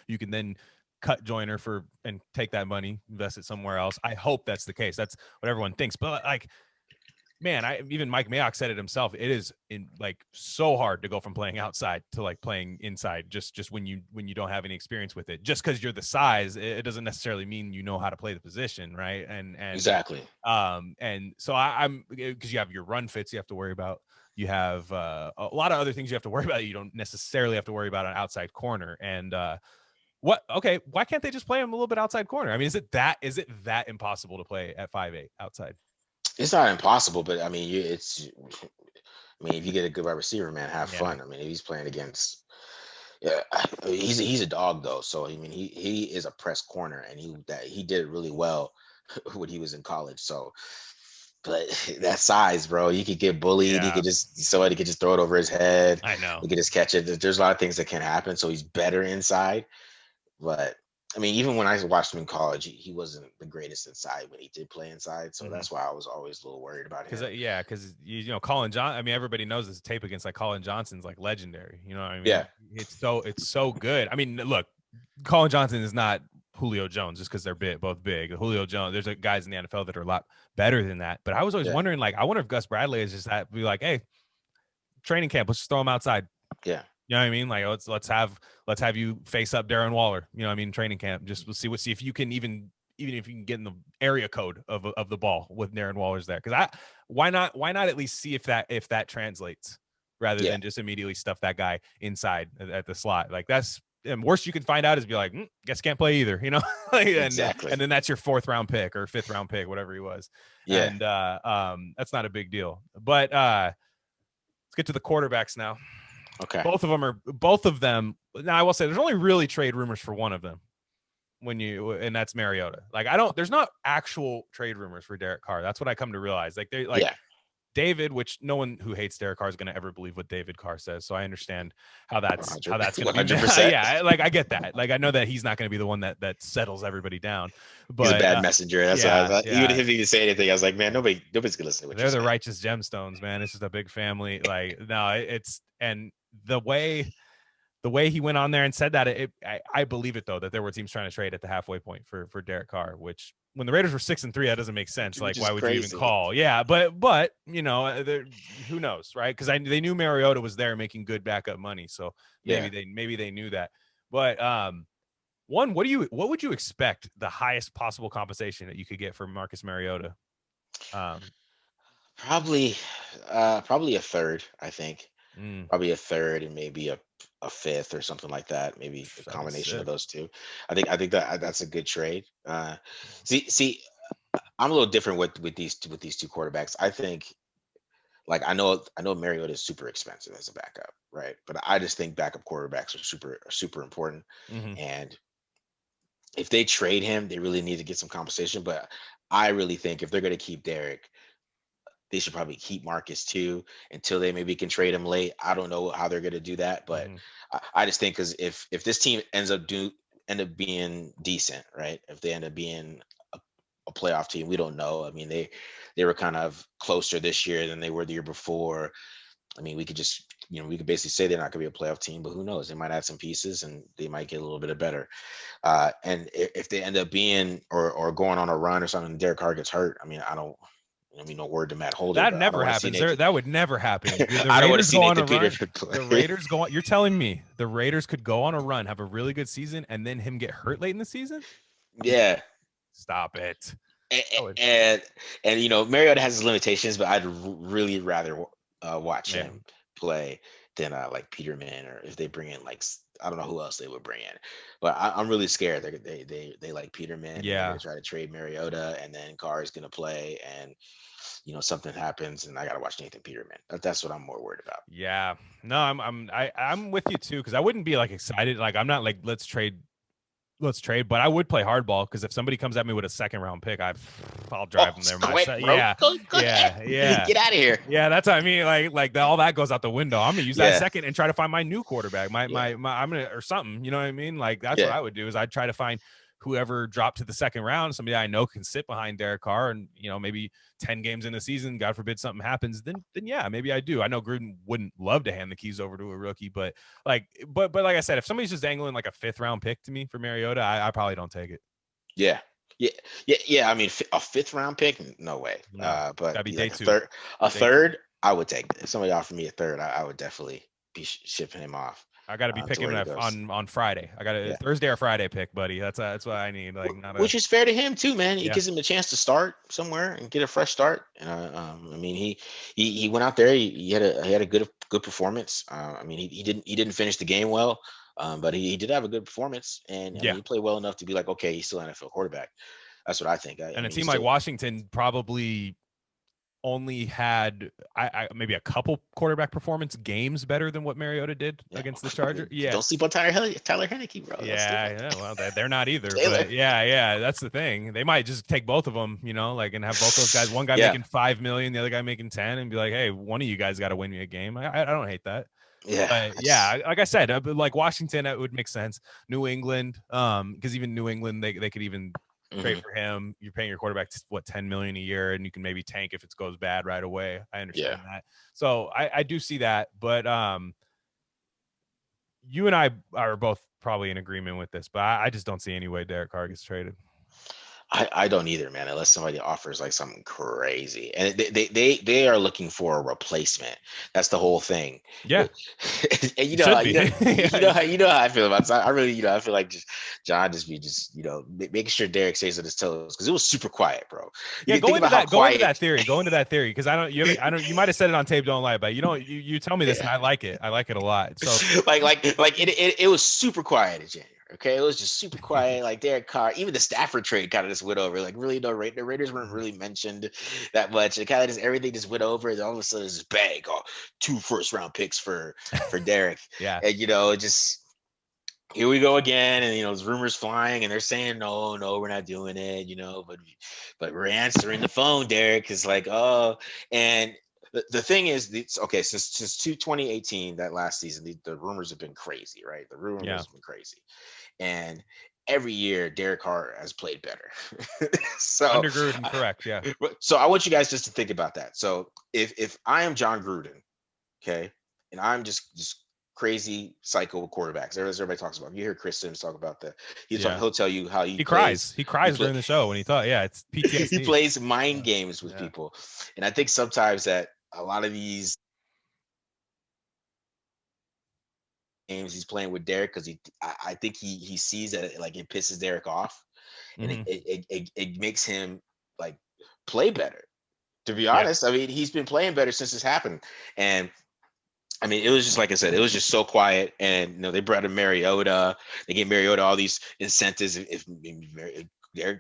you can then cut Joyner for and take that money, invest it somewhere else. I hope that's the case. That's what everyone thinks. But like, man, even Mike Mayock said it himself. It is in like so hard to go from playing outside to like playing inside. Just when you don't have any experience with it. Just because you're the size, it doesn't necessarily mean you know how to play the position, right? exactly. And so I'm, because you have your run fits you have to worry about. You have a lot of other things you have to worry about. You don't necessarily have to worry about an outside corner. And okay, why can't they just play him a little bit outside corner? I mean, is it that impossible to play at 5'8" outside? It's not impossible, but I mean, it's. I mean, if you get a good wide receiver, man, have Yeah. fun. I mean, if he's playing against. Yeah, he's a dog though. So I mean, he is a press corner, and he did it really well when he was in college. So, but that size, bro, you could get bullied. He Yeah, could just somebody could just throw it over his head. I know. He could just catch it. There's a lot of things that can happen. So he's better inside. But I mean, even when I watched him in college, he wasn't the greatest inside when he did play inside. So Mm-hmm. that's why I was always a little worried about Because him. yeah, because Colin John. I mean, everybody knows this tape against like Colin Johnson's like legendary. You know what I mean? Yeah, It's so good. I mean, look, Colin Johnson is not Julio Jones just because they're both big. Julio Jones, there's guys in the NFL that are a lot better than that. But I was always yeah, wondering, like, I wonder if Gus Bradley is just that be like, hey, training camp, let's just throw him outside. yeah, You know what I mean? Like, let's have you face up Darren Waller. You know what I mean? Training camp, just we'll see if you can even if you can get in the area code of the ball with Darren Waller's there. Because why not at least see if that translates rather yeah. than just immediately stuff that guy inside at the slot. Like that's, and worst you can find out is be like, guess can't play either, Exactly. and then that's your 4th round pick or 5th round pick, whatever he was. Yeah. And that's not a big deal. But let's get to the quarterbacks now. Okay. Both of them. Now I will say there's only really trade rumors for one of them, and that's Mariota. Like there's not actual trade rumors for Derek Carr. That's what I come to realize. Like they like Yeah. David, which no one who hates Derek Carr is going to ever believe what David Carr says. So I understand how that's 100, going to be. 100%. Yeah, like I get that. Like I know that he's not going to be the one that settles everybody down. He's a But bad messenger. That's why I was like, yeah. Even if he didn't say anything, I was like, man, nobody's gonna listen to what They're you're the saying. righteous gemstones, man. It's just a big family. Like no, it's and the way. the way he went on there and said that, I believe it though, that there were teams trying to trade at the halfway point for Derek Carr, which when the Raiders were 6-3, that doesn't make sense. which Like, is why would you even crazy. call? Yeah, but who knows, right? Because they knew Mariota was there making good backup money, so Yeah. maybe they knew that. But what would you expect the highest possible compensation that you could get for Marcus Mariota? Probably, probably a third. I think Mm, probably a third and maybe a fifth or something like that. Maybe a that'd be combination of sick. those two. I think that's a good trade. See, I'm a little different with these two quarterbacks. I think like I know Mariota is super expensive as a backup, right? But I just think backup quarterbacks are super important. Hmm. And if they trade him, they really need to get some compensation. But I really think if they're going to keep Derek, they should probably keep Marcus too until they maybe can trade him late. I don't know how they're going to do that, but Hmm. I just think because if this team end up being decent, right? If they end up being a playoff team, we don't know. I mean, they were kind of closer this year than they were the year before. I mean, we could just we could basically say they're not going to be a playoff team, but who knows? They might add some pieces and they might get a little bit of better. And if they end up being or going on a run or something, and Derek Carr gets hurt. I mean, I mean, no word to Matt Holder, That but I don't never want to see happens. Nathan. That would never happen. The I don't want to Raiders see go on Nathan a run. Peterman The play. Raiders go on. You're telling me the Raiders could go on a run, have a really good season, and then him get hurt late in the season? Yeah, Stop it. and That would, Mariota has his limitations, but I'd really rather watch yeah. him play than like Peterman, or if they bring in like I don't know who else they would bring in, but I'm really scared they like Peterman and they're Yeah. gonna try to trade Mariota, and then Carr is gonna play, and something happens and I gotta watch Nathan Peterman. That's what I'm more worried about. Yeah. No, I'm with you too, because I wouldn't be like excited. Like, I'm not like let's trade, but I would play hardball, because if somebody comes at me with a second round pick, I'll Oh, drive them there quick, myself. bro, Yeah. go ahead, Yeah. Yeah. get out of here. Yeah, that's what I mean. All that goes out the window. I'm gonna use that Yeah, second and try to find my new quarterback. yeah, I'm gonna, or something. You know what I mean? Like, that's what yeah, I would do, is I'd try to find whoever dropped to the second round, somebody I know can sit behind Derek Carr, and maybe 10 games in the season, God forbid something happens, then yeah, maybe I do. I know Gruden wouldn't love to hand the keys over to a rookie, but like I said, if somebody's just angling like a 5th round pick to me for Mariota, I probably don't take it. yeah. Yeah, yeah. I mean, a fifth round pick, no way. No, But gotta be day like two. a Day two. third, I would take it. If somebody offered me a third, I would definitely be shipping him off I got to be to picking where he that goes. on Friday. I got a Yeah, Thursday or Friday pick, buddy. That's what I need. Like, not a which is fair to him too, man. It yeah. gives him a chance to start somewhere and get a fresh start. And I mean, he went out there. He had a good performance. I mean, he didn't finish the game well, but he did have a good performance. And I mean, Yeah. he played well enough to be like, okay, he's still an NFL quarterback. That's what I think. I And a mean, he's team like still. Washington probably only had maybe a couple quarterback performance games better than what Mariota did Yeah, against the Chargers. Yeah. don't sleep on Tyler Henneke, bro. Don't sleep Yeah, on yeah. Well, they're not either, Taylor. but yeah, that's the thing. They might just take both of them, like, and have both those guys. One guy Yeah, making 5 million, the other guy making 10, and be like, hey, one of you guys got to win me a game. I don't hate that. yeah, But yeah, like I said, but like Washington, that would make sense. New England, because even New England, they could even trade hmm for him. You're paying your quarterback what 10 million a year, and you can maybe tank if it goes bad right away. I yeah. understand that. So I do see that, but you and I are both probably in agreement with this, but I just don't see any way Derek Carr gets traded. I don't either, man, unless somebody offers like something crazy. And they are looking for a replacement. That's the whole thing. Yeah, And it should be. Yeah, you know how I feel about it. So I really, I feel like just John just be just, making sure Derek stays on his toes because it was super quiet, bro. You yeah. can think about how Go into that quiet. theory. Go into that theory, because you might have said it on tape. Don't lie, but you don't. You tell me this, and Yeah. I like it. I like it a lot. So like it was super quiet in January. Okay, it was just super quiet. Like Derek Carr, even the Stafford trade kind of just went over. Like really, the Raiders weren't really mentioned that much. It kind of just everything just went over. And all of a sudden, this bag, 2 first-round picks for Derek, yeah, and just here we go again. And there's rumors flying, and they're saying no, we're not doing it. But we're answering the phone. Derek is like, oh, and the thing is, okay, since 2018, that last season, the rumors have been crazy, right? The rumors yeah. have been crazy, and every year Derek Carr has played better. so, Under Gruden, correct. Yeah, so I want you guys just to think about that. So if I am John Gruden, okay, and I'm just crazy cycle with quarterbacks. As everybody talks about. You hear Chris Sims talk about that. Yeah. He'll tell you how he He plays. cries. He cries during the show when he thought, yeah, it's He PTSD. plays mind Yeah. games with Yeah. people, and I think sometimes that a lot of these games he's playing with Derek because I think he sees that it pisses Derek off, and Hmm. it makes him like play better. To be Yeah. honest, I mean he's been playing better since this happened, and I mean, it was just like I said, it was just so quiet. And they brought in Mariota. They gave Mariota all these incentives.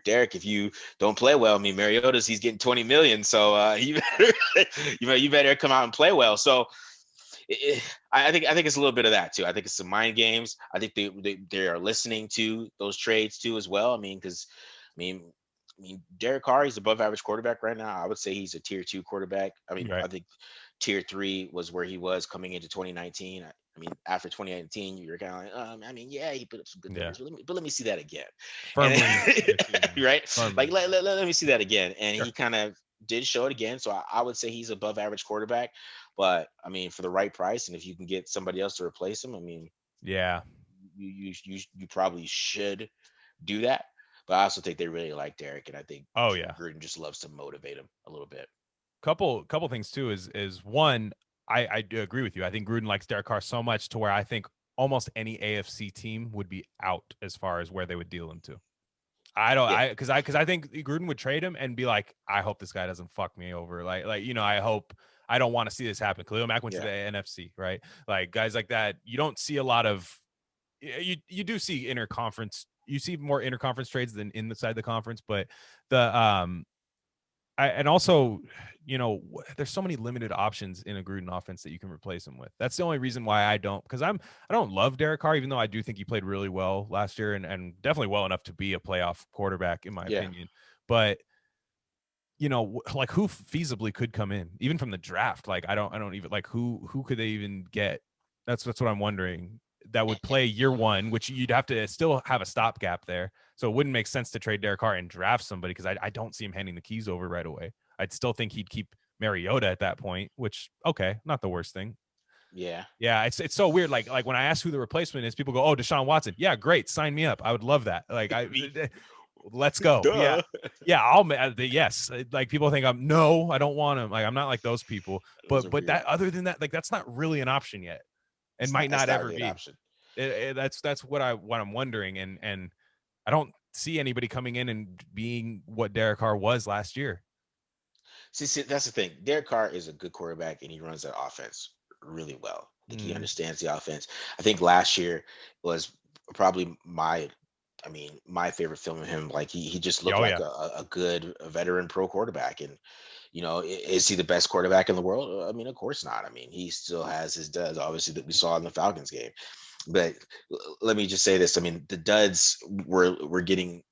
Derek, if you don't play well, I mean, he's getting 20 million, so you better you better come out and play well. So I think it's a little bit of that too. I think it's some mind games. I think they are listening to those trades too as well. I mean, because I mean. I mean, Derek Carr, he's above average quarterback right now. I would say he's a tier 2 quarterback. I mean, Right. I think tier 3 was where he was coming into 2019. I mean, after 2019, you're kind of like, I mean, yeah, he put up some good Yeah. numbers, but let me see that again. Firmly. And, right? Firmly. Like, let me see that again. And Sure. he kind of did show it again. So I would say he's above average quarterback. But I mean, for the right price, and if you can get somebody else to replace him, I mean, Yeah. you probably should do that. But I also think they really like Derek, and I think Oh yeah. Gruden just loves to motivate him a little bit. Couple things too is one, I do agree with you. I think Gruden likes Derek Carr so much to where I think almost any AFC team would be out as far as where they would deal him to. I don't, Yeah, because I think Gruden would trade him and be like, I hope this guy doesn't fuck me over. I hope, I don't want to see this happen. Khalil Mack went to the yeah, NFC, right? Like guys like that, you don't see a lot of. You do see interconference. You see more interconference trades than inside the conference, but the and also, there's so many limited options in a Gruden offense that you can replace him with. That's the only reason why I don't, because I don't love Derek Carr, even though I do think he played really well last year and definitely well enough to be a playoff quarterback in my yeah. opinion. But like who feasibly could come in even from the draft? Like I don't even like who could they even get? That's what I'm wondering. That would play year one, which you'd have to still have a stopgap there. So it wouldn't make sense to trade Derek Carr and draft somebody because I don't see him handing the keys over right away. I'd still think he'd keep Mariota at that point, which okay, not the worst thing. Yeah. Yeah, it's so weird. Like when I ask who the replacement is, people go, "Oh, Deshaun Watson." Yeah, great, sign me up. I would love that. Like let's go. Yeah, Duh. yeah. Yes. Like people think no, I don't want him. Like I'm not like those people. Those are But weird. that other than that, like that's not really an option yet, and might It's not not ever really an be. option. That's what I'm wondering, and I don't see anybody coming in and being what Derek Carr was last year. See, that's the thing. Derek Carr is a good quarterback, and he runs that offense really well. I think he Mm, understands the offense. I think last year was probably my favorite film of him. Like he just looked oh like yeah, a good veteran pro quarterback. And is he the best quarterback in the world? I mean, of course not. I mean, he still has his duds, obviously, that we saw in the Falcons game. But let me just say this. I mean, the duds we're getting,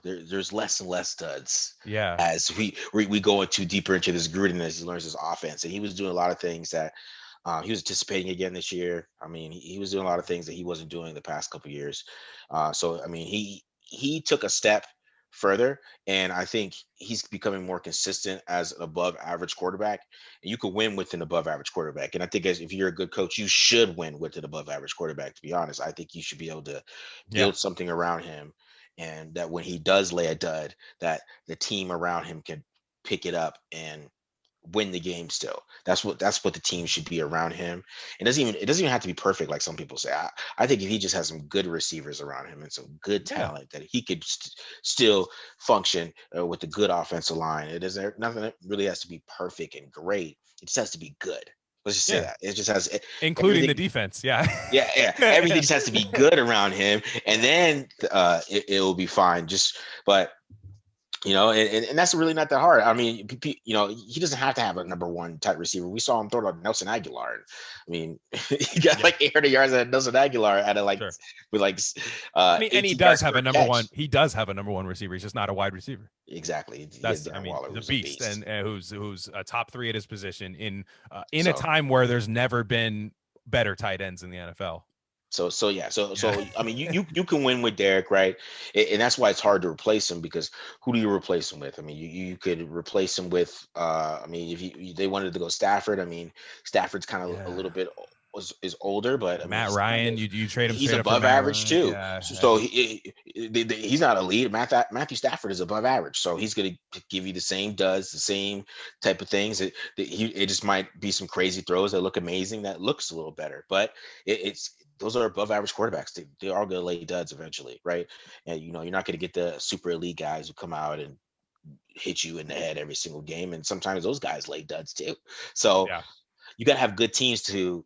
there's less and less duds yeah, as we go into deeper into this Gruden as he learns his offense. And he was doing a lot of things that he was anticipating again this year. I mean, he was doing a lot of things that he wasn't doing the past couple of years. So I mean, he took a step further, and I think he's becoming more consistent as an above average quarterback. And you could win with an above average quarterback. And I think if you're a good coach, you should win with an above average quarterback. To be honest, I think you should be able to yeah, build something around him, and that when he does lay a dud, that the team around him can pick it up and win the game still. That's what the team should be around him. It doesn't even have to be perfect like some people say. I think if he just has some good receivers around him and some good yeah, talent, that he could still function with a good offensive line. It doesn't nothing that really has to be perfect and great. It just has to be good. Let's just say yeah. that. It just has Including the everything. defense. Yeah, Yeah, yeah. Everything just has to be good around him, and then it will be fine. But and that's really not that hard. I mean, he doesn't have to have a number one type receiver. We saw him throw to Nelson Aguilar. I mean, he got yeah, like 800 yards at Nelson Aguilar at sure. with I mean, and he 18 does yards have per a number one. catch. He does have a number one receiver. He's just not a wide receiver. Exactly. He had That's, I Darren mean, Waller, the who's a beast, and beast. who's a top three at his position in a So time where there's never been better tight ends in the NFL. so yeah. Yeah, So I mean, you can win with Derek, right? And that's why it's hard to replace him, because who do you replace him with? I mean, you could replace him with. I mean, if they wanted to go Stafford, I mean, Stafford's kind of a yeah. little bit. is older, but I mean Matt Ryan, you trade him he's straight up for above Matt average Ryan. too. Yeah, So he's not elite. Matthew Stafford is above average, so he's going to give you the same duds, the same type of things. It just might be some crazy throws that look amazing, that looks a little better, but it's those are above average quarterbacks. They are going to lay duds eventually, right? And you're not going to get the super elite guys who come out and hit you in the head every single game, and sometimes those guys lay duds too. So yeah, you got to have good teams to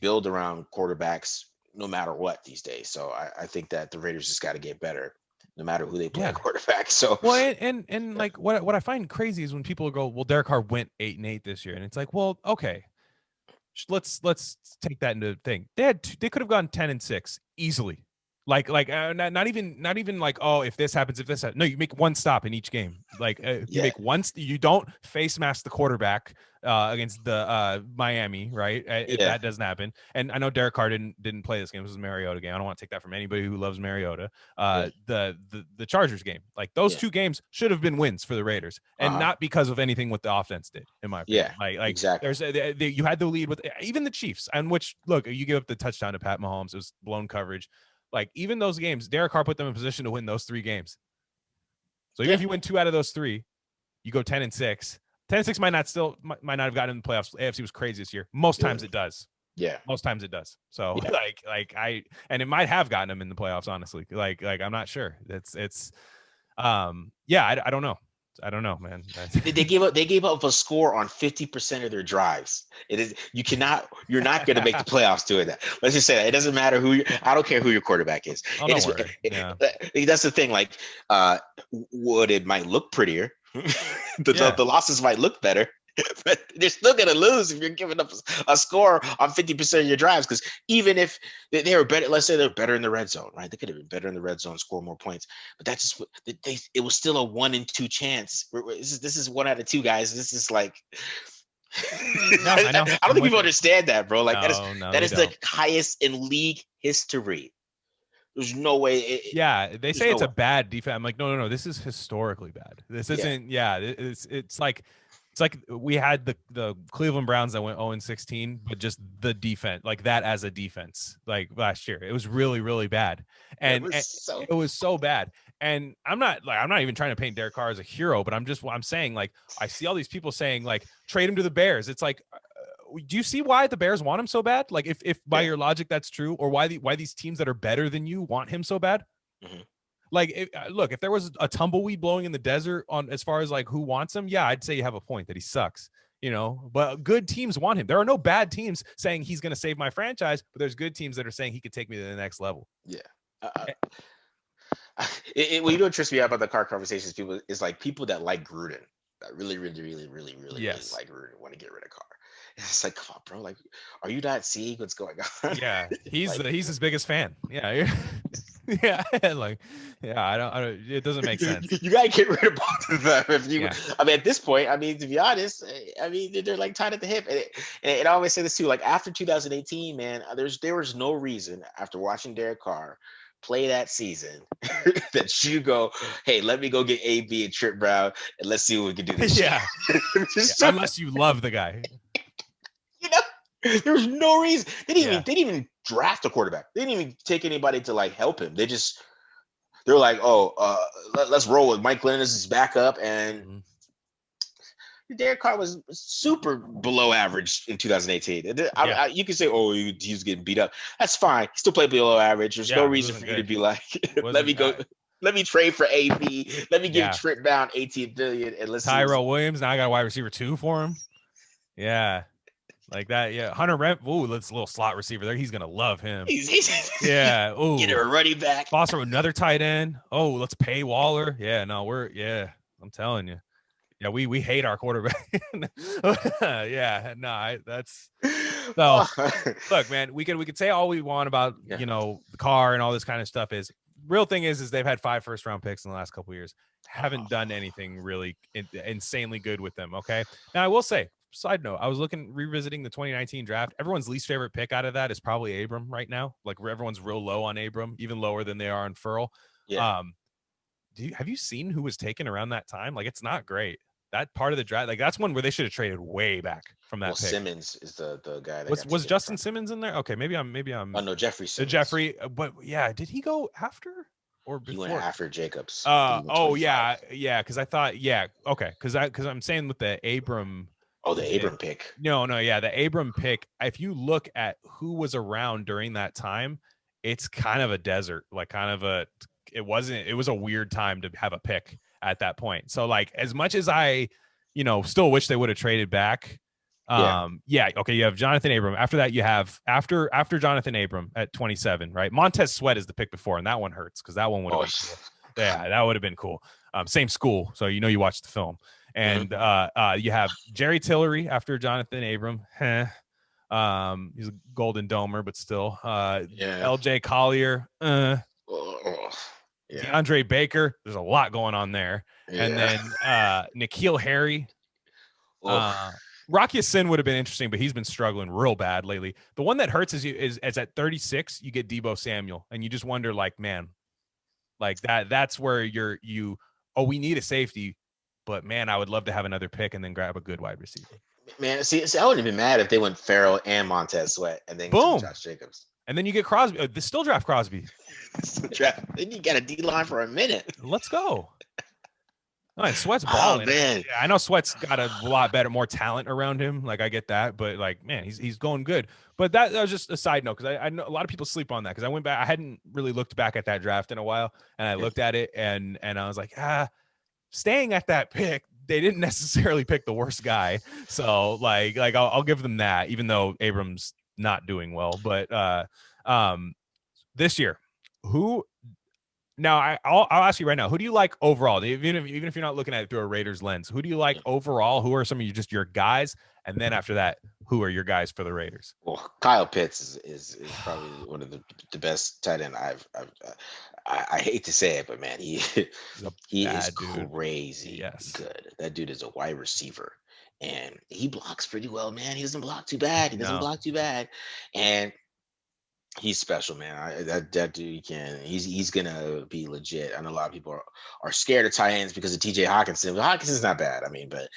build around quarterbacks no matter what these days. So I think that the Raiders just got to get better no matter who they play at yeah. quarterback. So Well, and like what I find crazy is when people go, well, Derek Carr went 8-8 this year, and it's like, well, okay, let's take that into thing. They could have gone 10-6 easily. Not even like, oh, if this happens, if this happens. No, you make one stop in each game. Like you yeah, make you don't face mask the quarterback against the Miami, right? If yeah, that doesn't happen. And I know Derek Carr didn't play this game. This was a Mariota game. I don't want to take that from anybody who loves Mariota. yeah, The Chargers game, like those yeah, two games should have been wins for the Raiders, and uh-huh, not because of anything what the offense did, in my opinion. yeah, Like exactly, you had the lead with even the Chiefs, and which look, you give up the touchdown to Pat Mahomes. It was blown coverage. Like even those games, Derek Carr put them in position to win those 3 games. So even yeah, if you win 2 out of those 3, you go 10-6. 10-6 might not have gotten in the playoffs. AFC was crazy this year. Most yeah, times it does. yeah, Most times it does. So yeah. and it might have gotten them in the playoffs. Honestly, like I'm not sure. Yeah, I don't know. I don't know, man. They gave up a score on 50% of their drives. It is you're not going to make the playoffs doing that. Let's just say that. It doesn't matter I don't care who your quarterback is. Oh, don't worry. Yeah. That's the thing. Like would it might look prettier. Yeah. The losses might look better. But they're still going to lose if you're giving up a score on 50% of your drives. Because even if they were better, let's say they're better in the red zone, right? They could have been better in the red zone, score more points. But that's just it was still a 1 in 2 chance. This is 1 out of 2, guys. This is like No, I know. I don't think people understand that, bro. Like No, that they is the don't. highest in league history. There's no way. Yeah, they say No it's a way. bad defense. I'm like, no. This is historically bad. This Yeah. isn't. Yeah, it's like we had the Cleveland Browns that went 0-16, but just the defense, like that as a defense, like last year, it was really really bad, It and was so. it was so bad. And I'm not even trying to paint Derek Carr as a hero, but I'm saying like I see all these people saying like trade him to the Bears. It's like do you see why the Bears want him so bad? Like if by Yeah. your logic that's true, or why these teams that are better than you want him so bad? Mhm. Like look, if there was a tumbleweed blowing in the desert on as far as like who wants him, yeah, I'd say you have a point that he sucks, but good teams want him. There are no bad teams saying he's going to save my franchise, but there's good teams that are saying he could take me to the next level. Yeah. What you don't trust me about the car conversations, people is like people that like Gruden, that really, really, really, really, really, really Yes. like Gruden, want to get rid of Carr. It's like, come on, bro. Like, are you not seeing what's going on? Yeah, he's Like, he's his biggest fan. Yeah, yeah, like yeah. I don't. It doesn't make sense. you gotta get rid of both of them. If you, Yeah. I mean, at this point, I mean, to be honest, I mean, they're like tied at the hip. And I always say this too. Like after 2018, man, there was no reason after watching Derek Carr play that season that you go, hey, let me go get AB and Trip Brown and let's see what we can do this Yeah. year. Yeah, unless you love the guy. You know, there was no reason. They Yeah. didn't even draft a quarterback. They didn't even take anybody to like help him. They're like, oh, let's roll with Mike Glenn as his backup, and Mhm. Derek Carr was super below average in 2018. Yeah. You can say, oh, he was getting beat up. That's fine. He still played below average. There's no Yeah, it reason wasn't for you to good. be like, let Wasn't me go. Let me trade for AB. Let me give Yeah. Trip down 18 billion and let's see. Tyrell Williams. Now I got a wide receiver 2 for him. Yeah. Like that. Yeah. Hunter Rent. Ooh, that's a little slot receiver there. He's gonna love him. Yeah. Ooh. Get a running back. Foster another tight end. Oh, let's pay Waller. Yeah. No, I'm telling you. Yeah, we hate our quarterback. Yeah. No, that's so. Look, man, we could say all we want about Yeah. the car and all this kind of stuff. Is real thing is they've had 5 first-round picks in the last couple of years. Haven't done anything really insanely good with them. Okay. Now I will say, side note, I was revisiting the 2019 draft. Everyone's least favorite pick out of that is probably Abram right now. Like everyone's real low on Abram, even lower than they are on Furl. Yeah. Have you seen who was taken around that time? Like it's not great. that part of the draft, like that's one where they should have traded way back from that Well, pick. Simmons is the guy that got Was taken Justin from. Simmons in there? Okay, maybe Oh no, Jeffrey Simmons. Jeffrey, but yeah, did he go after or He went before? after Jacobs. I think he went Oh 25. yeah, because I thought okay, because I'm saying with the Abram. Oh, the Abram pick. No, yeah, the Abram pick. If you look at who was around during that time, it's kind of a desert, like kind of a. It was a weird time to have a pick at that point. So like, as much as I, still wish they would have traded back. Yeah. Okay. You have Jonathan Abram. After that, you have after Jonathan Abram at 27, right? Montez Sweat is the pick before, and that one hurts because that one would have been cool. Yeah, that would have been cool. Same school, so you watched the film. And you have Jerry Tillery after Jonathan Abram. He's a Golden Domer, but still. LJ Collier. DeAndre Baker. There's a lot going on there. Yeah. And then N'Keal Harry. Rocky Sin would have been interesting, but he's been struggling real bad lately. The one that hurts is at 36, you get Deebo Samuel, and you just wonder, like, man, like that's where we need a safety, but man, I would love to have another pick and then grab a good wide receiver. Man, see, I wouldn't have been mad if they went Farrell and Montez Sweat and then boom, Josh Jacobs. And then you get Crosby. They still draft Crosby. Then you got a D line for a minute. Let's go. All right, Sweat's balling. Oh, man. Yeah, I know Sweat's got a lot better, more talent around him. Like, I get that, but like, man, he's going good. But that was just a side note, because I know a lot of people sleep on that, because I went back. I hadn't really looked back at that draft in a while, and I looked at it, and I was like, staying at that pick, they didn't necessarily pick the worst guy. So like I'll give them that, even though Abram's not doing well. But this year, who? Now, I'll ask you right now, who do you like overall? Even if you're not looking at it through a Raiders lens, who do you like overall? Who are some of your guys? And then after that, who are your guys for the Raiders? Well, Kyle Pitts is probably one of the best tight end I hate to say it, but man, he is crazy good. That dude is a wide receiver, and he blocks pretty well, man. He doesn't block too bad. And he's special, man. That dude he's gonna be legit. I know a lot of people are scared of tight ends because of TJ Hawkinson. But Hawkinson's not bad. I mean, but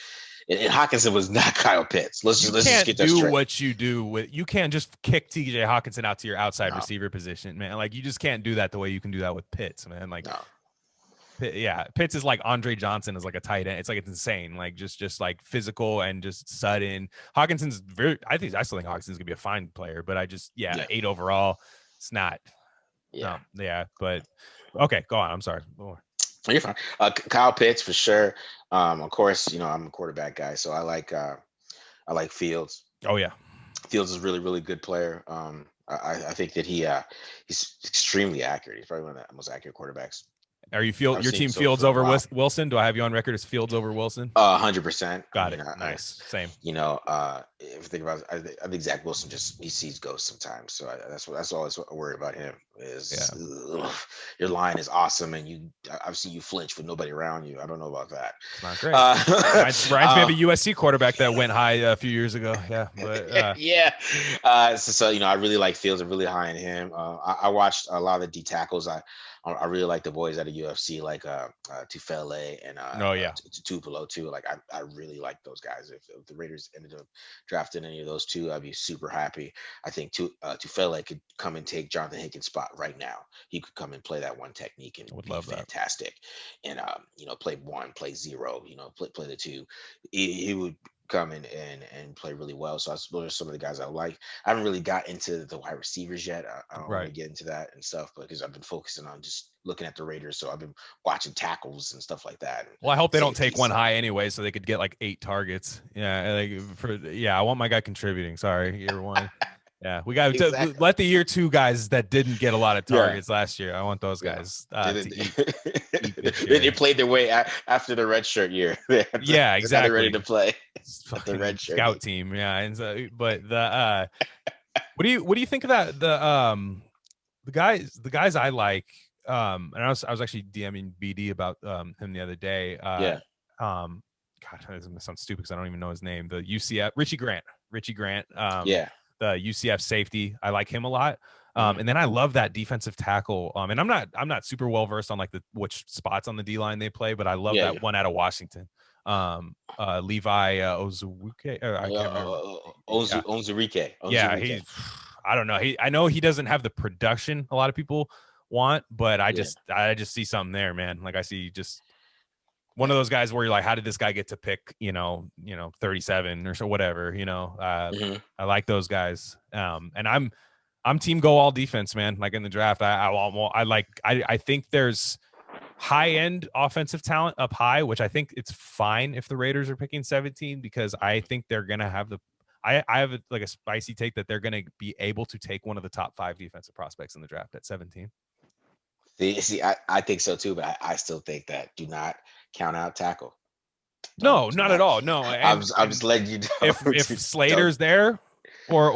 and Hawkinson was not Kyle Pitts. Let's just get that straight. What you do with you can't just kick TJ Hawkinson out to your outside receiver position, man. Like, you just can't do that the way you can do that with Pitts, man. Like, Pitts is like Andre Johnson is like a tight end. It's insane. Like, just like physical and just sudden. Hawkinson's I still think Hawkinson's gonna be a fine player, but 8 overall. It's not. But okay, go on. I'm sorry. You're fine. Kyle Pitts for sure. Of course, I'm a quarterback guy, so I like Fields. Oh yeah, Fields is a really, really good player. I think that he's extremely accurate. He's probably one of the most accurate quarterbacks. Are you your team Fields over Wilson? Do I have you on record as Fields over Wilson? 100%. Got it. Nice. Same. If you think about it, I think Zach Wilson he sees ghosts sometimes. So that's always I worry about him is your line is awesome, and I've seen you flinch with nobody around you. I don't know about that. It's not great. Reminds me of a USC quarterback that went high a few years ago. Yeah. But, So I really like Fields. I'm really high in him. I watched a lot of the D tackles. I really like the boys at a UFC, like Tufele and Tupelo too. Like, I really like those guys. If the Raiders ended up drafting any of those two, I'd be super happy. I think Tufele could come and take Jonathan Hankins' spot right now. He could come and play that one technique and be fantastic. And play 1, play 0. Play the 2. He would come in and play really well. So those are some of the guys I like. I haven't really got into the wide receivers yet. I don't want to get into that and stuff, because I've been focusing on just looking at the Raiders. So I've been watching tackles and stuff like that. Well, I hope they don't take one high anyway, so they could get like 8 targets. Yeah. I want my guy contributing. Sorry, year 1. Yeah, we got to let the year 2 guys that didn't get a lot of targets last year. I want those guys to eat they played their way after the red shirt year. Yeah, exactly. They're ready to play. The red shirt scout team. Yeah, and so, but the what do you think of that? The guys I like. And I was actually DMing BD about him the other day. God, this sounds stupid because I don't even know his name. The UCF Richie Grant. The UCF safety. I like him a lot. And then I love that defensive tackle. And I'm not super well versed on like which spots on the D line they play, but I love that one out of Washington. Levi Ozuwuke. I can't remember. Yeah, Onzurike. yeah. Onzurike. I don't know. I know he doesn't have the production a lot of people want, but I Yeah. just see something there, man. Like I see just one Yeah. of those guys where you're like, how did this guy get to pick, 37 or so, whatever, hmm I like those guys. And I'm team go all defense, man. Like in the draft, I think there's high end offensive talent up high, which I think it's fine if the Raiders are picking 17, because I think they're going to have I have like a spicy take that they're going to be able to take one of the top 5 defensive prospects in the draft at 17. See, I think so too, but I still think that do not count out tackle. Don't No, do not at not. all. No. I'm just And letting you know. if Don't. Slater's there, or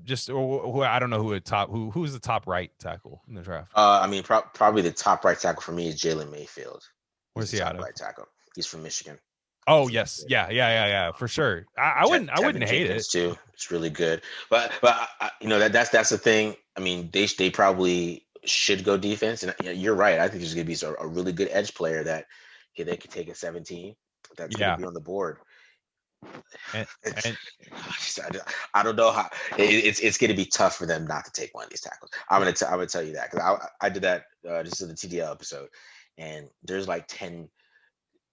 just or who I don't know who's the top right tackle in the draft. I mean, probably the top right tackle for me is Jalen Mayfield. He's Where's the he out top of? right tackle. He's from Michigan. Oh He's really yes, good. yeah, for sure. I Tevin wouldn't hate it. Jenkins too. It's really good. But that's the thing. I mean, they probably should go defense, and you're right. I think there's going to be a really good edge player that they could take at 17. That's going to Yeah, be on the board. and It's, and I don't know how it's going to be tough for them not to take one of these tackles. I'm gonna tell you that because I did that just in the TDL episode, and there's like 10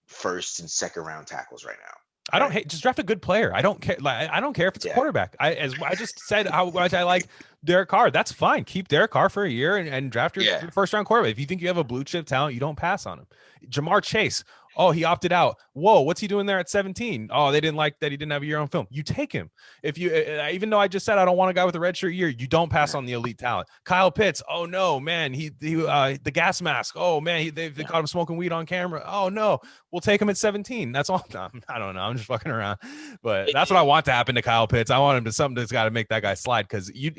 first and second round tackles right now. I don't Right? hate. Just draft a good player. I don't care. Like I don't care if it's a Yeah. quarterback. I just said how much I like Derek Carr. That's fine. Keep Derek Carr for a year and draft your Yeah. first round quarterback. If you think you have a blue chip talent, you don't pass on him. Jamar Chase. Oh, he opted out. Whoa, what's he doing there at 17? Oh, they didn't like that he didn't have a year on film. You take him. If you, even though I just said I don't want a guy with a redshirt year, you don't pass on the elite talent. Kyle Pitts. Oh no, man, the gas mask. Oh man, they caught him smoking weed on camera. Oh no, we'll take him at 17. That's all. I don't know. I'm just fucking around, but that's what I want to happen to Kyle Pitts. I want him to something that's got to make that guy slide, because you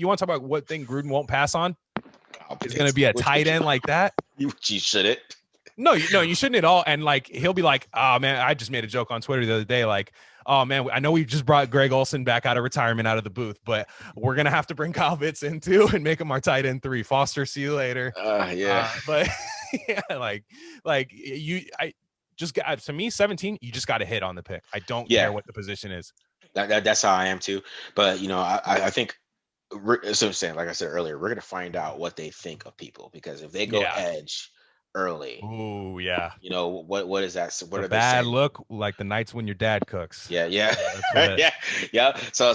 want to talk about what thing Gruden won't pass on? It's going to be a tight end like that. You shouldn't. No, you shouldn't at all. And like he'll be like, oh man, I just made a joke on Twitter the other day, like, oh man, I know we just brought Greg Olson back out of retirement, out of the booth, but we're gonna have to bring Kyle Pitts in too and make him our tight end 3. Foster, see you later. But yeah, I just got, to me 17. You just got to hit on the pick. I don't care what the position is. That's how I am too. But I think. So I'm saying, like I said earlier, we're gonna find out what they think of people, because if they go edge early, oh yeah, what is that? So what are they bad saying? look, like the nights when your dad cooks. Yeah. Yeah. So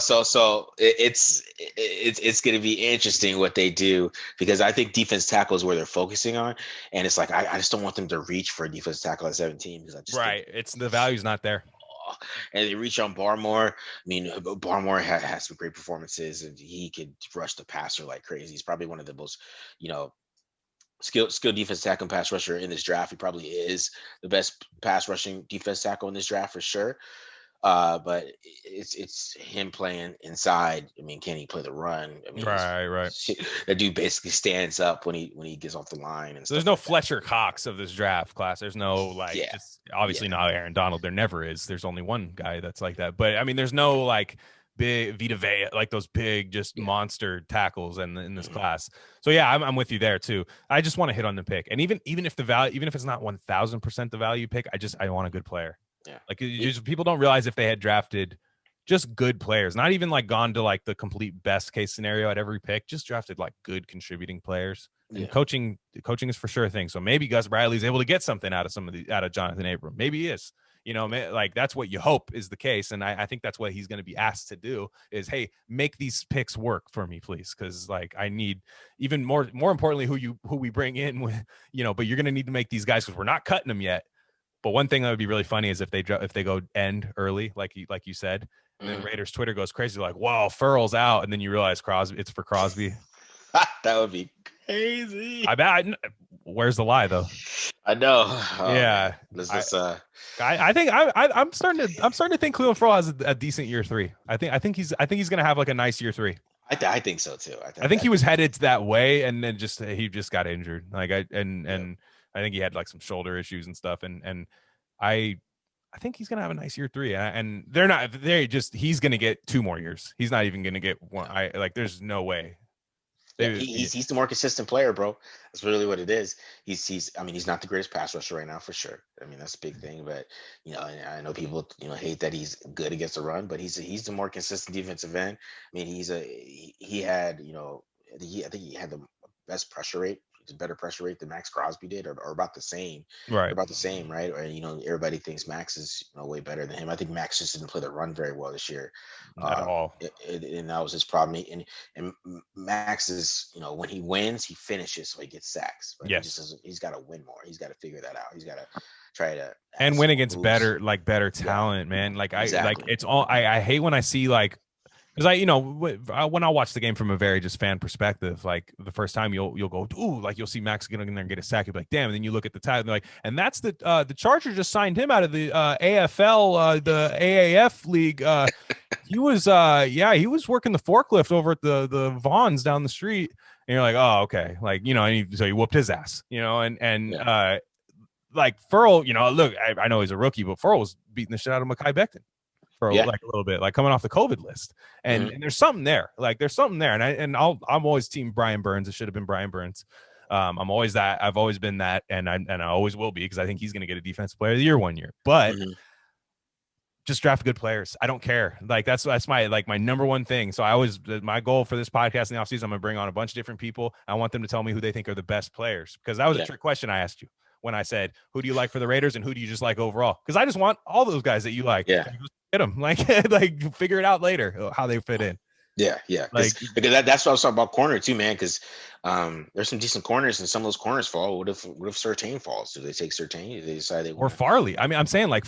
it's gonna be interesting what they do, because I think defense tackle is where they're focusing on, and it's like I just don't want them to reach for a defense tackle at 17, because I just think, It's the value's not there. and they reach on Barmore. I mean, Barmore has some great performances, and he could rush the passer like crazy. He's probably one of the most, skilled defense tackle and pass rusher in this draft. He probably is the best pass rushing defense tackle in this draft for sure. But it's him playing inside. I mean, can he play the run? I mean, right. That dude basically stands up when he gets off the line. And so there's no Fletcher Cox of this draft class. There's no just obviously not Aaron Donald. There never is. There's only one guy that's like that. But I mean, there's no like big Vita Vea, like those big monster tackles in this class. So yeah, I'm with you there too. I just want to hit on the pick, and even if the value, even if it's not 1,000% the value pick, I want a good player. Yeah. Like people don't realize if they had drafted just good players, not even like gone to like the complete best case scenario at every pick, just drafted like good contributing players. And coaching is for sure a thing. So maybe Gus Bradley's able to get something out of Jonathan Abram. Maybe he is. Like that's what you hope is the case. And I think that's what he's going to be asked to do is, hey, make these picks work for me, please. Cause like I need even more importantly, who we bring in with, but you're going to need to make these guys, cause we're not cutting them yet. But one thing that would be really funny is if they go end early, like you said, and then Raiders Twitter goes crazy, like, "Wow, Furl's out," and then you realize it's for Crosby. That would be crazy. I bet. Where's the lie, though? I know. Yeah, I think I'm starting to think Clelin Ferrell has a decent year 3. I think he's gonna have like a nice year 3. I think so too. I think he was headed that way, and then he just got injured. Like I think he had like some shoulder issues and stuff, and I think he's gonna have a nice year 3. And he's gonna get 2 more years. He's not even gonna get one. There's no way. Yeah, They, he's the more consistent player, bro. That's really what it is. He's I mean, he's not the greatest pass rusher right now for sure. I mean, that's a big thing. But I know people hate that he's good against the run, but he's the more consistent defensive end. I mean, he had I think he had the best pressure rate. He's a better pressure rate than Max Crosby did, or about the same. They're right, about the same, right? Or everybody thinks Max is way better than him. I think Max just didn't play the run very well this year. at Um, all. and that was his problem. And Max is, when he wins, he finishes, so he gets sacks. But he just Yes. doesn't. He's got to win more. He's got to figure that out. He's got to try to add And some win more against moves. better Yeah, talent, man. exactly. It's all I hate when I see like because when I watch the game from a very just fan perspective, like the first time you'll go ooh, like you'll see Max get in there and get a sack, you'll be like damn, and then you look at the time and like, and that's the Chargers just signed him out of the AFL, the AAF league. He was he was working the forklift over at the Vons down the street, and you're like, oh okay, like and so he whooped his ass, and Yeah, like Furl, look, I know he's a rookie, but Furl was beating the shit out of Mekhi Becton for yeah. like a little bit, like coming off the COVID list. And Hmm. and there's something there. Like there's something there. I'm always team Brian Burns. It should have been Brian Burns. I'm always that. I've always been that, and I always will be because I think he's going to get a defensive player of the year one year. But Hmm. just draft good players. I don't care. Like that's my number one thing. So my goal for this podcast in the offseason, I'm gonna bring on a bunch of different people. I want them to tell me who they think are the best players, because that was a Yeah, trick question I asked you when I said who do you like for the Raiders and who do you just like overall? Because I just want all those guys that you like. yeah. Get them, like figure it out later how they fit in. Yeah. Because Like that's what I was talking about corner too, man. Because there's some decent corners, and some of those corners fall. What if Surtain falls? Do they take Surtain? Do they decide they or want to? Farley. I mean, I'm saying like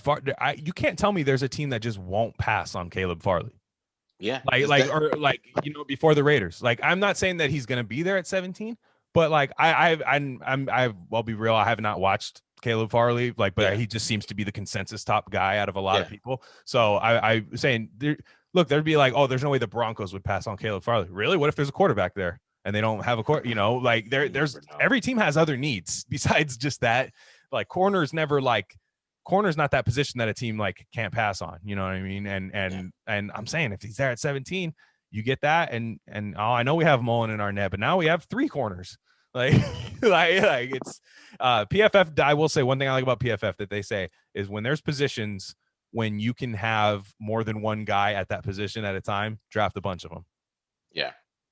you can't tell me there's a team that just won't pass on Caleb Farley. Yeah, Like that's like that. or like before the Raiders. Like I'm not saying that he's gonna be there at 17, but like I'll be real. I have not watched Caleb Farley, like, but Yeah, he just seems to be the consensus top guy out of a lot of yeah, people. So I saying there, look, there'd be like, oh, there's no way the Broncos would pass on Caleb Farley. Really? What if there's a quarterback there and they don't have a court? Like you there's never know. every team has other needs besides just that. Like corner's not that position that a team like can't pass on. You know what I mean? And Yeah, and and I'm saying if he's there at 17, you get that. And I know we have Mullen in our net, but now we have three corners. Like like it's PFF. I will say one thing I like about PFF that they say is when there's positions when you can have more than one guy at that position at a time, draft a bunch of them. yeah,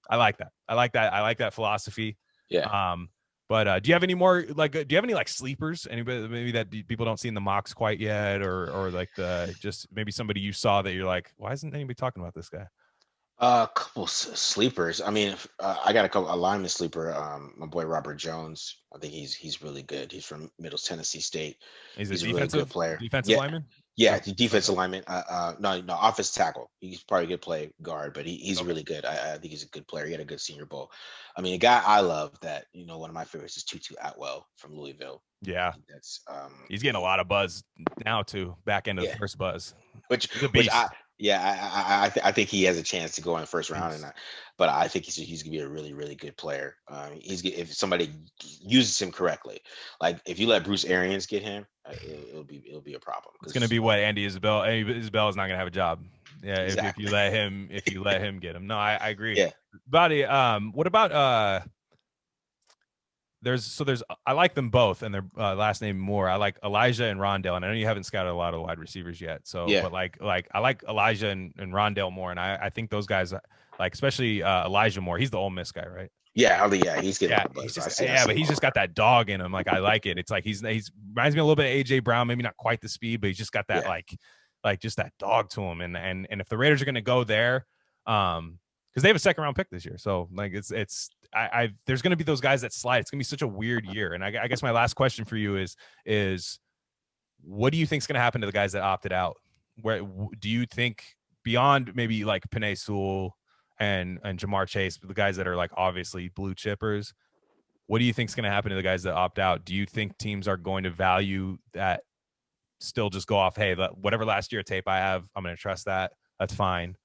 I like that. I like that. I like that philosophy. yeah. Um, but do you have any more like? Do you have any like sleepers? Anybody maybe that people don't see in the mocks quite yet, or like the just maybe somebody you saw that you're like, why isn't anybody talking about this guy? A couple sleepers. I mean, I got a lineman sleeper. My boy Robert Jones. I think he's really good. He's from Middle Tennessee State. He's a He's a really good player. defensive Yeah, lineman. yeah. Okay, The defensive lineman. No, offensive tackle. He's probably a good play guard, but he's okay, really good. I think he's a good player. He had a good Senior Bowl. I mean, a guy I love that. One of my favorites is Tutu Atwell from Louisville. I yeah. think that's He's getting a lot of buzz now too. Back end of yeah. the first buzz. which He's a which I beast. yeah I think he has a chance to go in the first round, Beast. but I think he's gonna be a really really good player. If somebody uses him correctly, like if you let Bruce Arians get him, it'll be a problem It's gonna because be what Andy Isabel. Andy Isabel is not gonna have a job. Yeah, if you exactly let him get him. No, I agree. yeah Buddy, what about there's I like them both and their last name more. I like Elijah and Rondell, and I know you haven't scouted a lot of wide receivers yet. So, yeah but like I like Elijah and Rondell more, and I think those guys like especially Elijah more. He's the Ole Miss guy, right? yeah he's getting a Yeah, lot of he's buzz. I just see I see but him he's all just over. got that dog in him. Like I like it. It's like he's reminds me a little bit of AJ Brown, maybe not quite the speed, but he's just got that Yeah, like just that dog to him. And if the Raiders are gonna go there, because they have a second round pick this year, so like it's I there's gonna be those guys that slide. It's gonna be such a weird year. And I guess my last question for you is what do you think is gonna happen to the guys that opted out? Where do you think beyond maybe like Penei Sewell and Jamar Chase, the guys that are like obviously blue chippers? What do you think is going to happen to the guys that opt out? Do you think teams are going to value that? Still, just go off. Hey, whatever last year tape I have, I'm going to trust that. That's fine.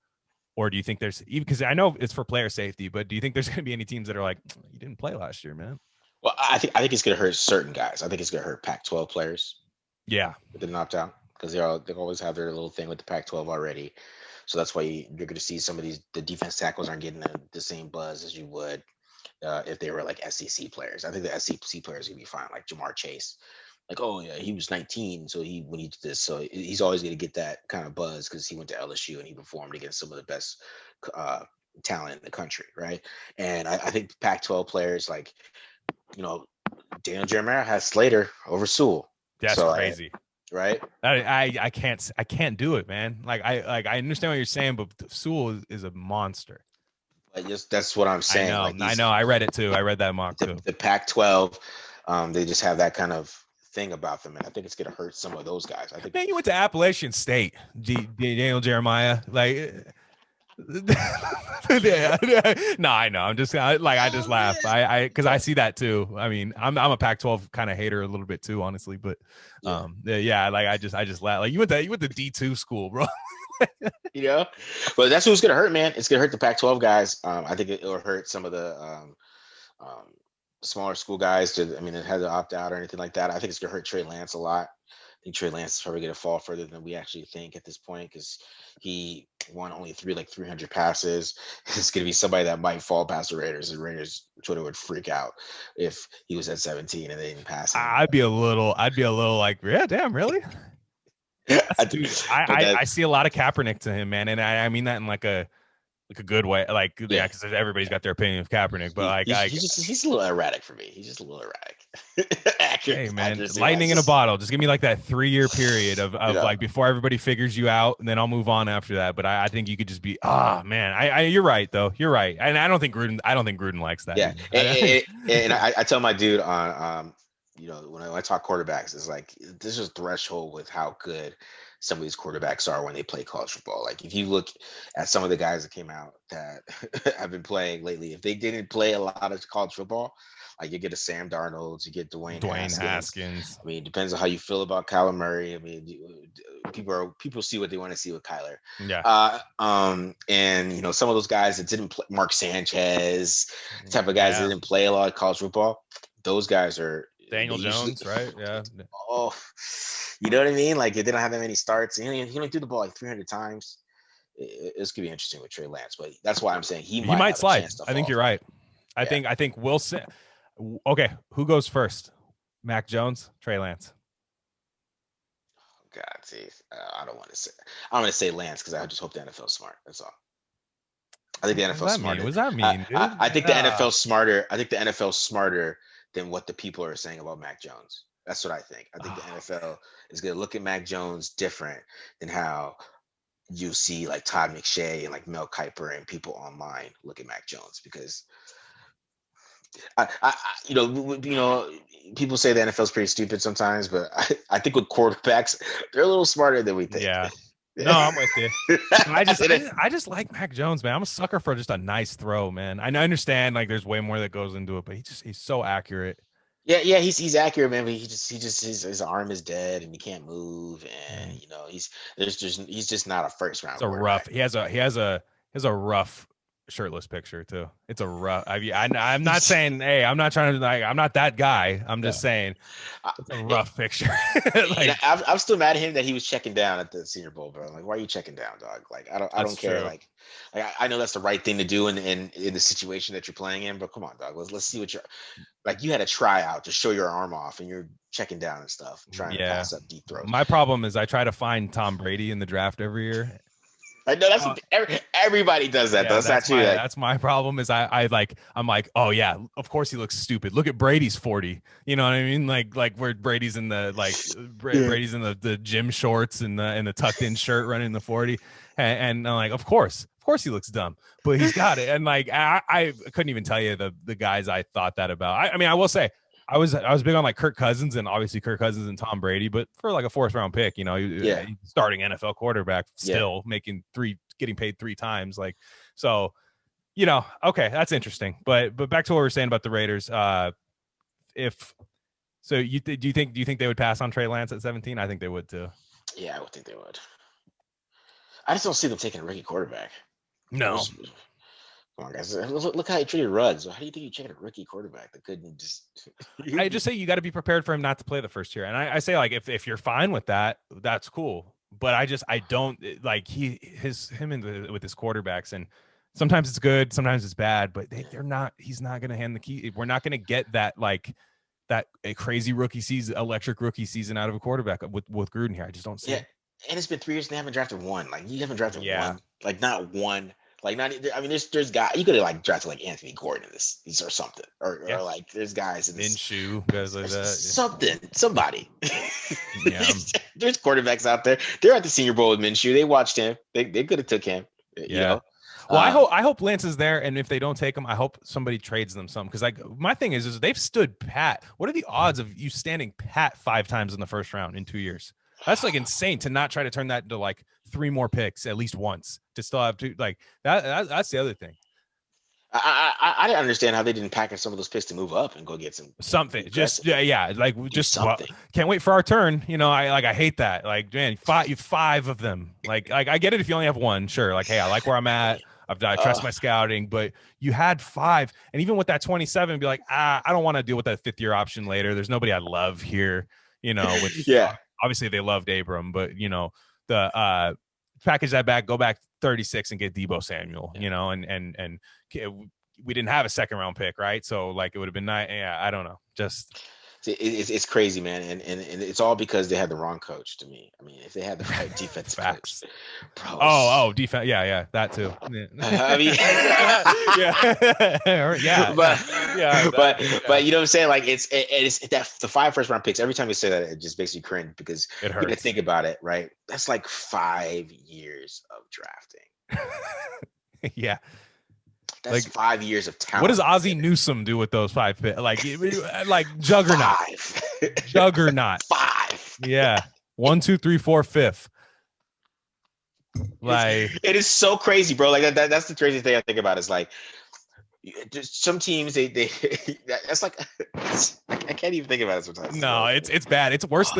Or do you think there's even because I know it's for player safety, but do you think there's going to be any teams that are like, you didn't play last year, man? well I think it's gonna hurt certain guys. I think it's gonna hurt Pac-12 players Yeah, that didn't opt out because they always have their little thing with the Pac-12 already. So that's why you're going to see some of the defense tackles aren't getting the same buzz as you would. if they were like SEC players. I think the SEC players would be fine, like Jamar Chase. Like, oh yeah, he was 19, so when he did this, so he's always going to get that kind of buzz because he went to LSU and he performed against some of the best uh, talent in the country, right? And I think Pac-12 players like, you know, Daniel Jeremiah has Slater over Sewell. That's So crazy. right? I can't do it, man. I understand what you're saying, but Sewell is a monster. But just that's what I'm saying. I know. I read it too. I read that mock too. The Pac-12, they just have that kind of thing about them, and I think it's going to hurt some of those guys. I think. Man, you went to Appalachian State, Daniel Jeremiah. Like, no, I know. I'm just I just laugh. Because I see that too. I mean, I'm a Pac-12 kind of hater a little bit too, honestly. But like I just laugh. Like you went to D2 school, bro. You know, but that's what's gonna hurt, man. It's gonna hurt the Pac-12 guys. I think it'll hurt some of the smaller school guys. It had to opt out or anything like that. I think it's gonna hurt Trey Lance a lot. I think Trey Lance is probably gonna fall further than we actually think at this point because he won only 300 passes. It's gonna be somebody that might fall past the Raiders. The Raiders Twitter would freak out if he was at 17 and they didn't pass him. I'd be a little like, yeah, damn, really? I see a lot of Kaepernick to him, man, and I mean that in like a good way, like because everybody's got their opinion of Kaepernick, but he's a little erratic for me. He's just a little erratic. Hey man, lightning in a bottle. Just give me like that 3-year period of like before everybody figures you out, and then I'll move on after that. But I think you could just be man. You're right though. You're right, and I don't think Gruden likes that. Yeah, and I tell my dude on when I talk quarterbacks, it's like this is threshold with how good some of these quarterbacks are when they play college football. Like if you look at some of the guys that came out that have been playing lately, if they didn't play a lot of college football, like you get a Sam Darnold, you get Dwayne Haskins. I mean, it depends on how you feel about Kyler Murray. I mean, people see what they want to see with Kyler. Yeah. And some of those guys that didn't play, Mark Sanchez, the type of guys that didn't play a lot of college football, those guys are Daniel Jones, right? Yeah. Oh, you know what I mean? Like, they don't have that many starts. He only threw the ball like 300 times. It's gonna be interesting with Trey Lance, but that's why I'm saying he might slide. I think you're right. I think Wilson. Okay, who goes first? Mac Jones, Trey Lance. Oh, God, see, I don't want to say. I'm gonna say Lance because I just hope the NFL's smart. That's all. I think the NFL's smarter. What does that mean, dude? I think the NFL's smarter. I think the NFL's smarter than what the people are saying about Mac Jones. That's what I think. I think the NFL is going to look at Mac Jones different than how you see like Todd McShay and like Mel Kiper and people online look at Mac Jones because people say the NFL is pretty stupid sometimes, but I think with quarterbacks, they're a little smarter than we think. Yeah. No, I'm with you. I just like Mac Jones, man. I'm a sucker for just a nice throw, man. I understand like there's way more that goes into it, but he's so accurate. Yeah, he's accurate, man. But his arm is dead and he can't move, and he's just not a first round. It's a rough. He has a rough shirtless picture too. It's a rough. I'm not saying, hey, I'm not trying to I'm not that guy. I'm just saying it's a rough picture. I'm still mad at him that he was checking down at the Senior Bowl, bro. Like, why are you checking down, dog? Like, I don't care. True. Like I know that's the right thing to do in the situation that you're playing in, but come on, dog. Let's see what you're like. You had a tryout to show your arm off, and you're checking down and stuff, trying to pass up deep throws. My problem is I try to find Tom Brady in the draft every year. I know that's everybody does that. Though. That's my problem. Is I'm like, oh yeah, of course he looks stupid. Look at Brady's 40. You know what I mean? Like where Brady's in the Brady's in the gym shorts and the tucked in shirt running the 40, and I'm like, of course he looks dumb, but he's got it. And like I couldn't even tell you the guys I thought that about. I mean, I will say. I was big on like Kirk Cousins and obviously Kirk Cousins and Tom Brady, but for like a 4th round pick, starting NFL quarterback, still getting paid 3 times. Like, so, okay, that's interesting. But back to what we were saying about the Raiders. Do you think they would pass on Trey Lance at 17? I think they would too. Yeah, I would think they would. I just don't see them taking a rookie quarterback. No. Come on, guys. Look how he treated Ruggs. How do you think you check a rookie quarterback that couldn't just... I just say you got to be prepared for him not to play the first year. And I say, like, if you're fine with that, that's cool. But I don't like with his quarterbacks. And Sometimes it's good, sometimes it's bad, but they're not. He's not going to hand the key. We're not going to get that that a crazy rookie season, electric rookie season out of a quarterback with Gruden here. I just don't see it. And it's been 3 years and they haven't drafted one. Like you haven't drafted Yeah. one, like not one. Like not. I mean, there's guys you could have like drafted like Anthony Gordon in this or something, or like there's guys in this Minshew, guys like that. Somebody. Yeah. There's quarterbacks out there. They're at the Senior Bowl with Minshew. They watched him. They could have took him. Yeah. You know? Well, I hope Lance is there, and if they don't take him, I hope somebody trades them some. Because like my thing is they've stood pat. What are the odds of you standing pat 5 times in the first round in 2 years? That's like insane to not try to turn that into like 3 more picks at least once to still have to like that. That's the other thing. I didn't understand how they didn't package some of those picks to move up and go get something. Just like just something. Well, can't wait for our turn. You know, I hate that. Like, man, 5 of them. Like I get it if you only have one, sure. Like, hey, I like where I'm at. I trust my scouting, but you had 5, and even with that 27, be like, I don't want to deal with that 5th-year option later. There's nobody I love here, you know. Which obviously they loved Abram, but you know the package that back, go back 36 and get Deebo Samuel, you know, and we didn't have a 2nd-round pick, right? So like it would have been nice. Yeah, I don't know, just. It's crazy, man, and it's all because they had the wrong coach. To me, I mean, if they had the right defensive coach, bro. Defense, yeah, that too. Yeah. I mean, but you know what I'm saying? Like it's that the 5 first-round picks. Every time you say that, it just makes you cringe because it hurts. You think about it, right? That's like 5 years of drafting. Yeah. That's like 5 years of talent. What does Ozzie Newsome do with those 5 picks? Like juggernaut. 5. Juggernaut. 5. Yeah. 1, 2, 3, 4, 5th. Like it is so crazy, bro. Like that's the crazy thing I think about is like just some teams they that's like I can't even think about it sometimes. No, it's bad. It's worse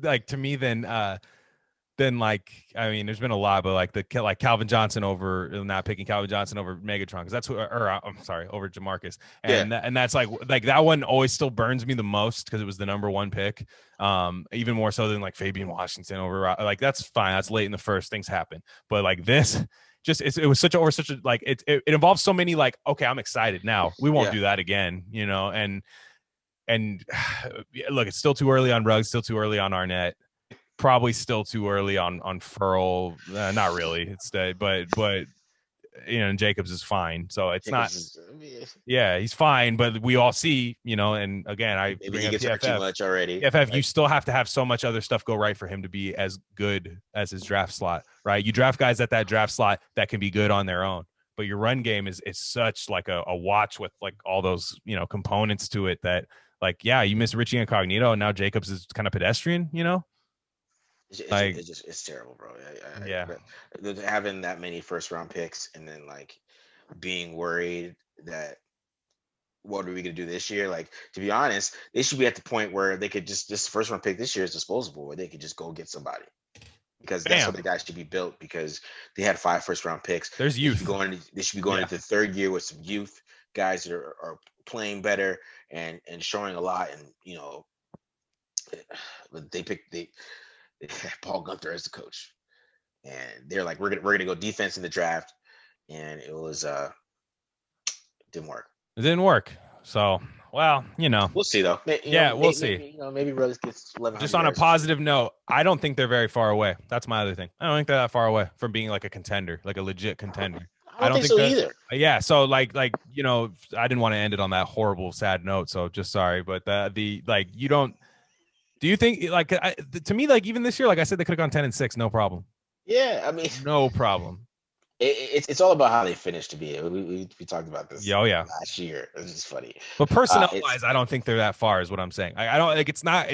like to me than like, I mean, there's been a lot, but like Calvin Johnson over not picking Calvin Johnson over Megatron because that's I'm sorry, over Jamarcus, and that's like that one always still burns me the most because it was the number 1 pick, even more so than like Fabian Washington over like that's fine, that's late in the first, things happen, but like this. Just it was such a like it involves so many like, okay, I'm excited now, we won't do that again, you know, and look, it's still too early on Ruggs, still too early on Arnett. Probably still too early on Furl. Not really. It's but you know, and Jacobs is fine. So it's Jacobs he's fine. But we all see, you know, and again, maybe he gets hurt too much already. PFF, you still have to have so much other stuff go right for him to be as good as his draft slot, right? You draft guys at that draft slot that can be good on their own, but your run game is such like a watch with like all those, you know, components to it that like, yeah, you miss Richie Incognito and now Jacobs is kind of pedestrian, you know. It's terrible, bro. Having that many 1st-round picks and then like being worried that what are we gonna do this year? Like, to be honest, they should be at the point where they could just this 1st-round pick this year is disposable, where they could just go get somebody because that's how the guys should be built because they had 5 1st-round picks. There's youth. They should be going into the 3rd year with some youth guys that are playing better and showing a lot, and you know, they Paul Gunther as the coach, and they're like, we're gonna go defense in the draft, and it was didn't work. It didn't work. So, well, you know, we'll see though. We'll see. Maybe, you know, maybe Rose gets 11. Just on a positive note, I don't think they're very far away. That's my other thing. I don't think they're that far away from being like a contender, like a legit contender. I don't think so either. Yeah. So like you know, I didn't want to end it on that horrible, sad note. So just sorry, but the like you don't. Do you think like to me, like even this year, like I said, they could have gone 10-6, no problem. Yeah, I mean, no problem. It's all about how they finish to be. We talked about this. Last year. It's just funny. But personnel wise, I don't think they're that far. Is what I'm saying. I don't like. It's not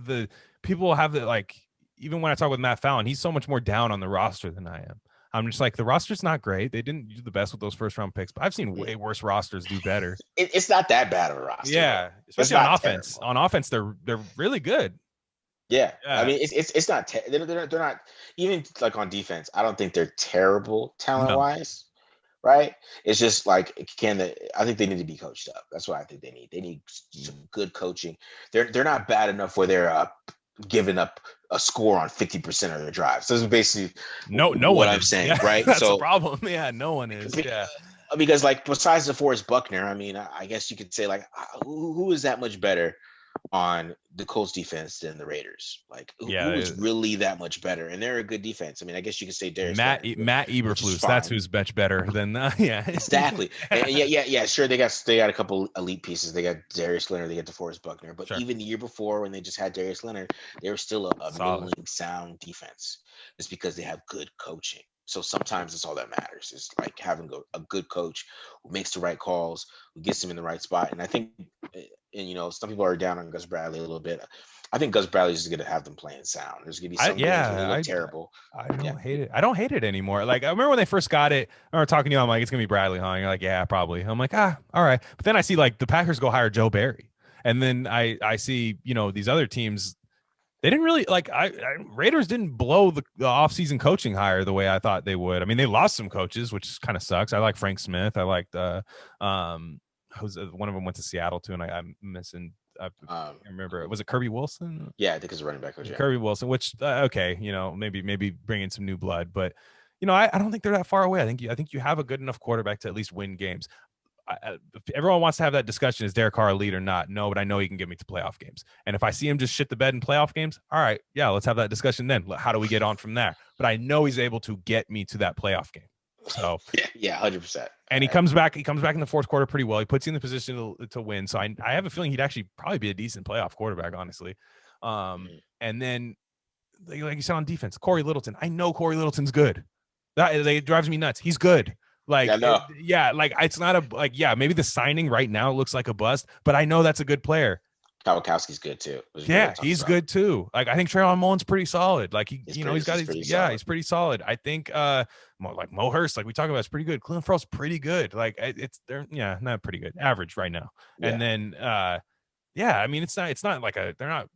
the people have the like. Even when I talk with Matt Fallon, he's so much more down on the roster than I am. I'm just like, the roster's not great. They didn't do the best with those 1st-round picks, but I've seen way worse rosters do better. It's not that bad of a roster. Yeah, especially on offense. Terrible. On offense, they're really good. Yeah. I mean, it's not they're not even like on defense. I don't think they're terrible talent wise, right? It's just like I think they need to be coached up. That's what I think they need. They need some good coaching. They're not bad enough where they're giving up a score on 50% of their drives. So this is basically No what one I'm is. saying, Yeah, right? that's a So problem. Yeah, no one is. Yeah. because like besides DeForest Buckner, I mean, I guess you could say like who is that much better on the Colts defense than the Raiders? Like who Yeah. is really that much better? And they're a good defense. I mean, I guess you could say Darius Matt Leonard, Matt which is Eberflus. That's fine. who's much better than yeah. Exactly. And yeah. Sure, they got a couple elite pieces. They got Darius Leonard, they got DeForest Buckner. But Sure. even the year before, when they just had Darius Leonard, they were still a Solid. middling sound defense. It's because they have good coaching. So sometimes it's all that matters. It's like having a good coach who makes the right calls, who gets them in the right spot. And I think, and some people are down on Gus Bradley a little bit. I think Gus Bradley is going to have them playing sound. There's going to be some games where they look terrible. I Yeah. don't hate it. I don't hate it anymore. Like I remember when they first got it. I remember talking to you. I'm like, it's gonna be Bradley, huh? And you're like, yeah, probably. I'm like, all right. But then I see like the Packers go hire Joe Barry, and then I see these other teams. They didn't really like. Raiders didn't blow the offseason coaching hire the way I thought they would. I mean, they lost some coaches, which kind of sucks. I like Frank Smith. I liked who's one of them went to Seattle too, and I'm missing. I remember. Was it Kirby Wilson? Yeah, I think it's a running back coach. Yeah. Kirby Wilson, which okay, maybe bring in some new blood, but I don't think they're that far away. I think you have a good enough quarterback to at least win games. Everyone wants to have that discussion: is Derek Carr a lead or not? No, but I know he can get me to playoff games. And if I see him just shit the bed in playoff games, all right, yeah, let's have that discussion then. How do we get on from there? But I know he's able to get me to that playoff game. So yeah, 100%. And he comes back in the fourth quarter pretty well. He puts you in the position to win. So I have a feeling he'd actually probably be a decent playoff quarterback, honestly. And then, like you said on defense, Corey Littleton. I know Corey Littleton's good. That drives me nuts. He's good. Like, it's not maybe the signing right now looks like a bust, but I know that's a good player. Kawakowski's good too. Yeah, he's good too. Like I think Trayvon Mullen's pretty solid. Like he's pretty solid. I think like Mo Hurst, like we talk about, is pretty good. Clelin Ferrell's pretty good. Like they're not pretty good, average right now. Yeah. And then I mean it's not like they're not.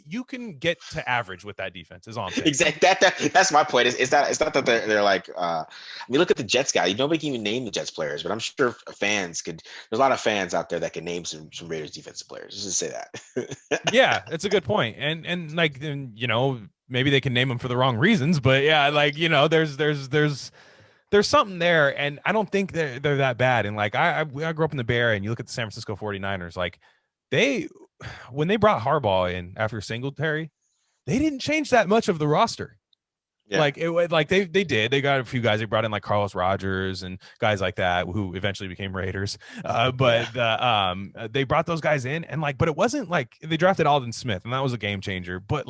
You can get to average with that defense is all I'm saying. Exactly. That's my point. It's not that they're like I mean, look at the Jets guy. Nobody can even name the Jets players, but I'm sure fans could. There's a lot of fans out there that can name some Raiders defensive players. Just to say that. Yeah, that's a good point. And like maybe they can name them for the wrong reasons, but yeah, like there's something there, and I don't think they're that bad. And like I grew up in the Bay Area, and you look at the San Francisco 49ers, like when they brought Harbaugh in after Singletary, they didn't change that much of the roster. Yeah. Like they did. They got a few guys. They brought in like Carlos Rogers and guys like that who eventually became Raiders. They brought those guys in, and but it wasn't like they drafted Aldon Smith, and that was a game changer. But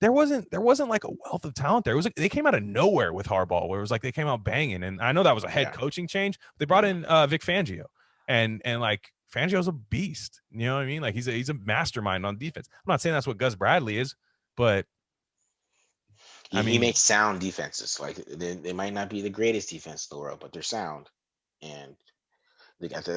there wasn't like a wealth of talent there. It was like they came out of nowhere with Harbaugh, where it was like they came out banging. And I know that was a head coaching change. They brought in Vic Fangio, and like Fangio's a beast. You know what I mean? Like he's a mastermind on defense. I'm not saying that's what Gus Bradley is, but he makes sound defenses. Like they might not be the greatest defense in the world, but they're sound, and that's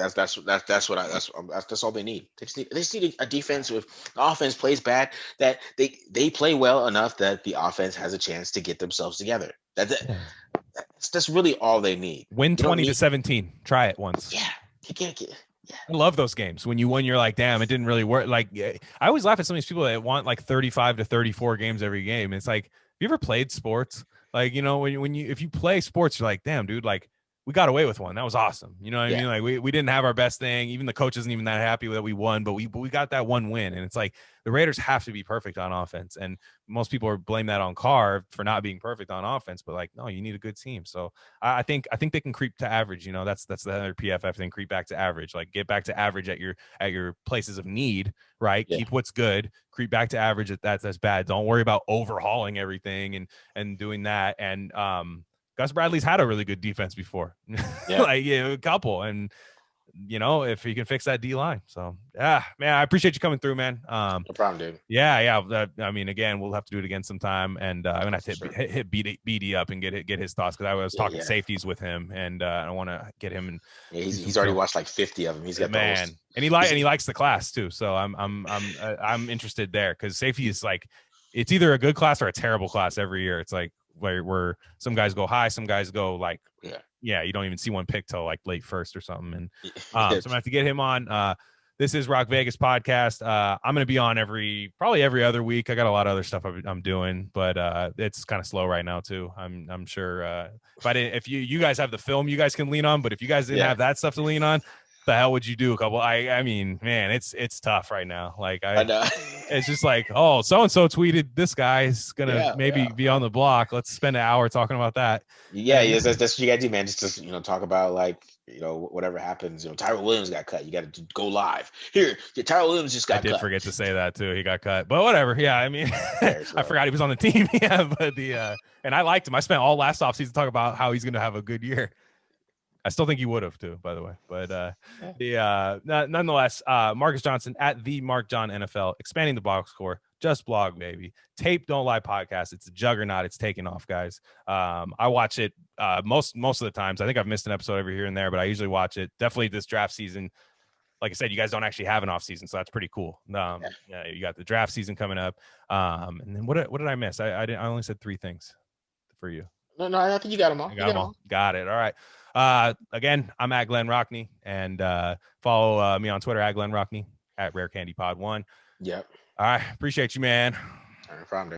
all they need. They just need a defense with the offense plays bad, that they play well enough that the offense has a chance to get themselves together. That's really all they need. Win 20-17. Try it once. Yeah, you can't get. Yeah. I love those games when you win. You're like, damn, it didn't really work. Like I always laugh at some of these people that want like 35 to 34 games every game. It's like, have you ever played sports? Like, if you play sports, you're like, damn, dude, like we got away with one. That was awesome. You know what I mean? Like we didn't have our best thing. Even the coach isn't even that happy that we won, but we got that one win. And it's like the Raiders have to be perfect on offense. And most people blame that on Carr for not being perfect on offense, but like, no, you need a good team. So I think they can creep to average. That's the other PFF thing. Creep back to average. Like get back to average at your places of need. Right. Yeah. Keep what's good. Creep back to average at that's bad. Don't worry about overhauling everything and doing that. And Gus Bradley's had a really good defense before, a couple, and if he can fix that D line. So man, I appreciate you coming through, man. No problem, dude. Yeah. I mean, again, we'll have to do it again sometime, and I'm gonna have to hit BD up and get his thoughts, because I was talking safeties with him, and I want to get him. And he's already watched like 50 of them. He's got man, and he likes the class too. So I'm interested there, because safety is like, it's either a good class or a terrible class every year. It's like where some guys go high, some guys go like, you don't even see one pick till like late first or something. And so I'm gonna have to get him on. This is Rock Vegas podcast. I'm going to be on probably every other week. I got a lot of other stuff I'm doing, but it's kind of slow right now too. I'm sure if you guys have the film, you guys can lean on. But if you guys didn't have that stuff to lean on, the hell would you do? I mean, man, it's tough right now. Like I know. it's just like, oh, so and so tweeted this guy's gonna be on the block. Let's spend an hour talking about that. Yeah, yes, that's what you gotta do, man. Just to talk about like whatever happens. Tyrell Williams got cut. You got to go live here. Tyrell Williams just got cut. I did forget to say that too. He got cut, but whatever. Yeah, I mean, I forgot he was on the team. Yeah, but and I liked him. I spent all last offseason talking about how he's gonna have a good year. I still think he would have too, by the way. But nonetheless, Marcus Johnson at the Mark John NFL, expanding the box score. Just blog, baby. Tape Don't Lie podcast. It's a juggernaut. It's taking off, guys. I watch it most of the times. I think I've missed an episode every here and there, but I usually watch it. Definitely this draft season. Like I said, you guys don't actually have an off season, so that's pretty cool. You got the draft season coming up. And then what did I miss? I only said 3 things for you. No, I think you got them all. Got it. All right. Again, I'm at Glenn Rockney, and follow me on Twitter at Glenn Rockney, at Rare Candy Pod 1. Yep. All right. Appreciate you, man. All right, problem.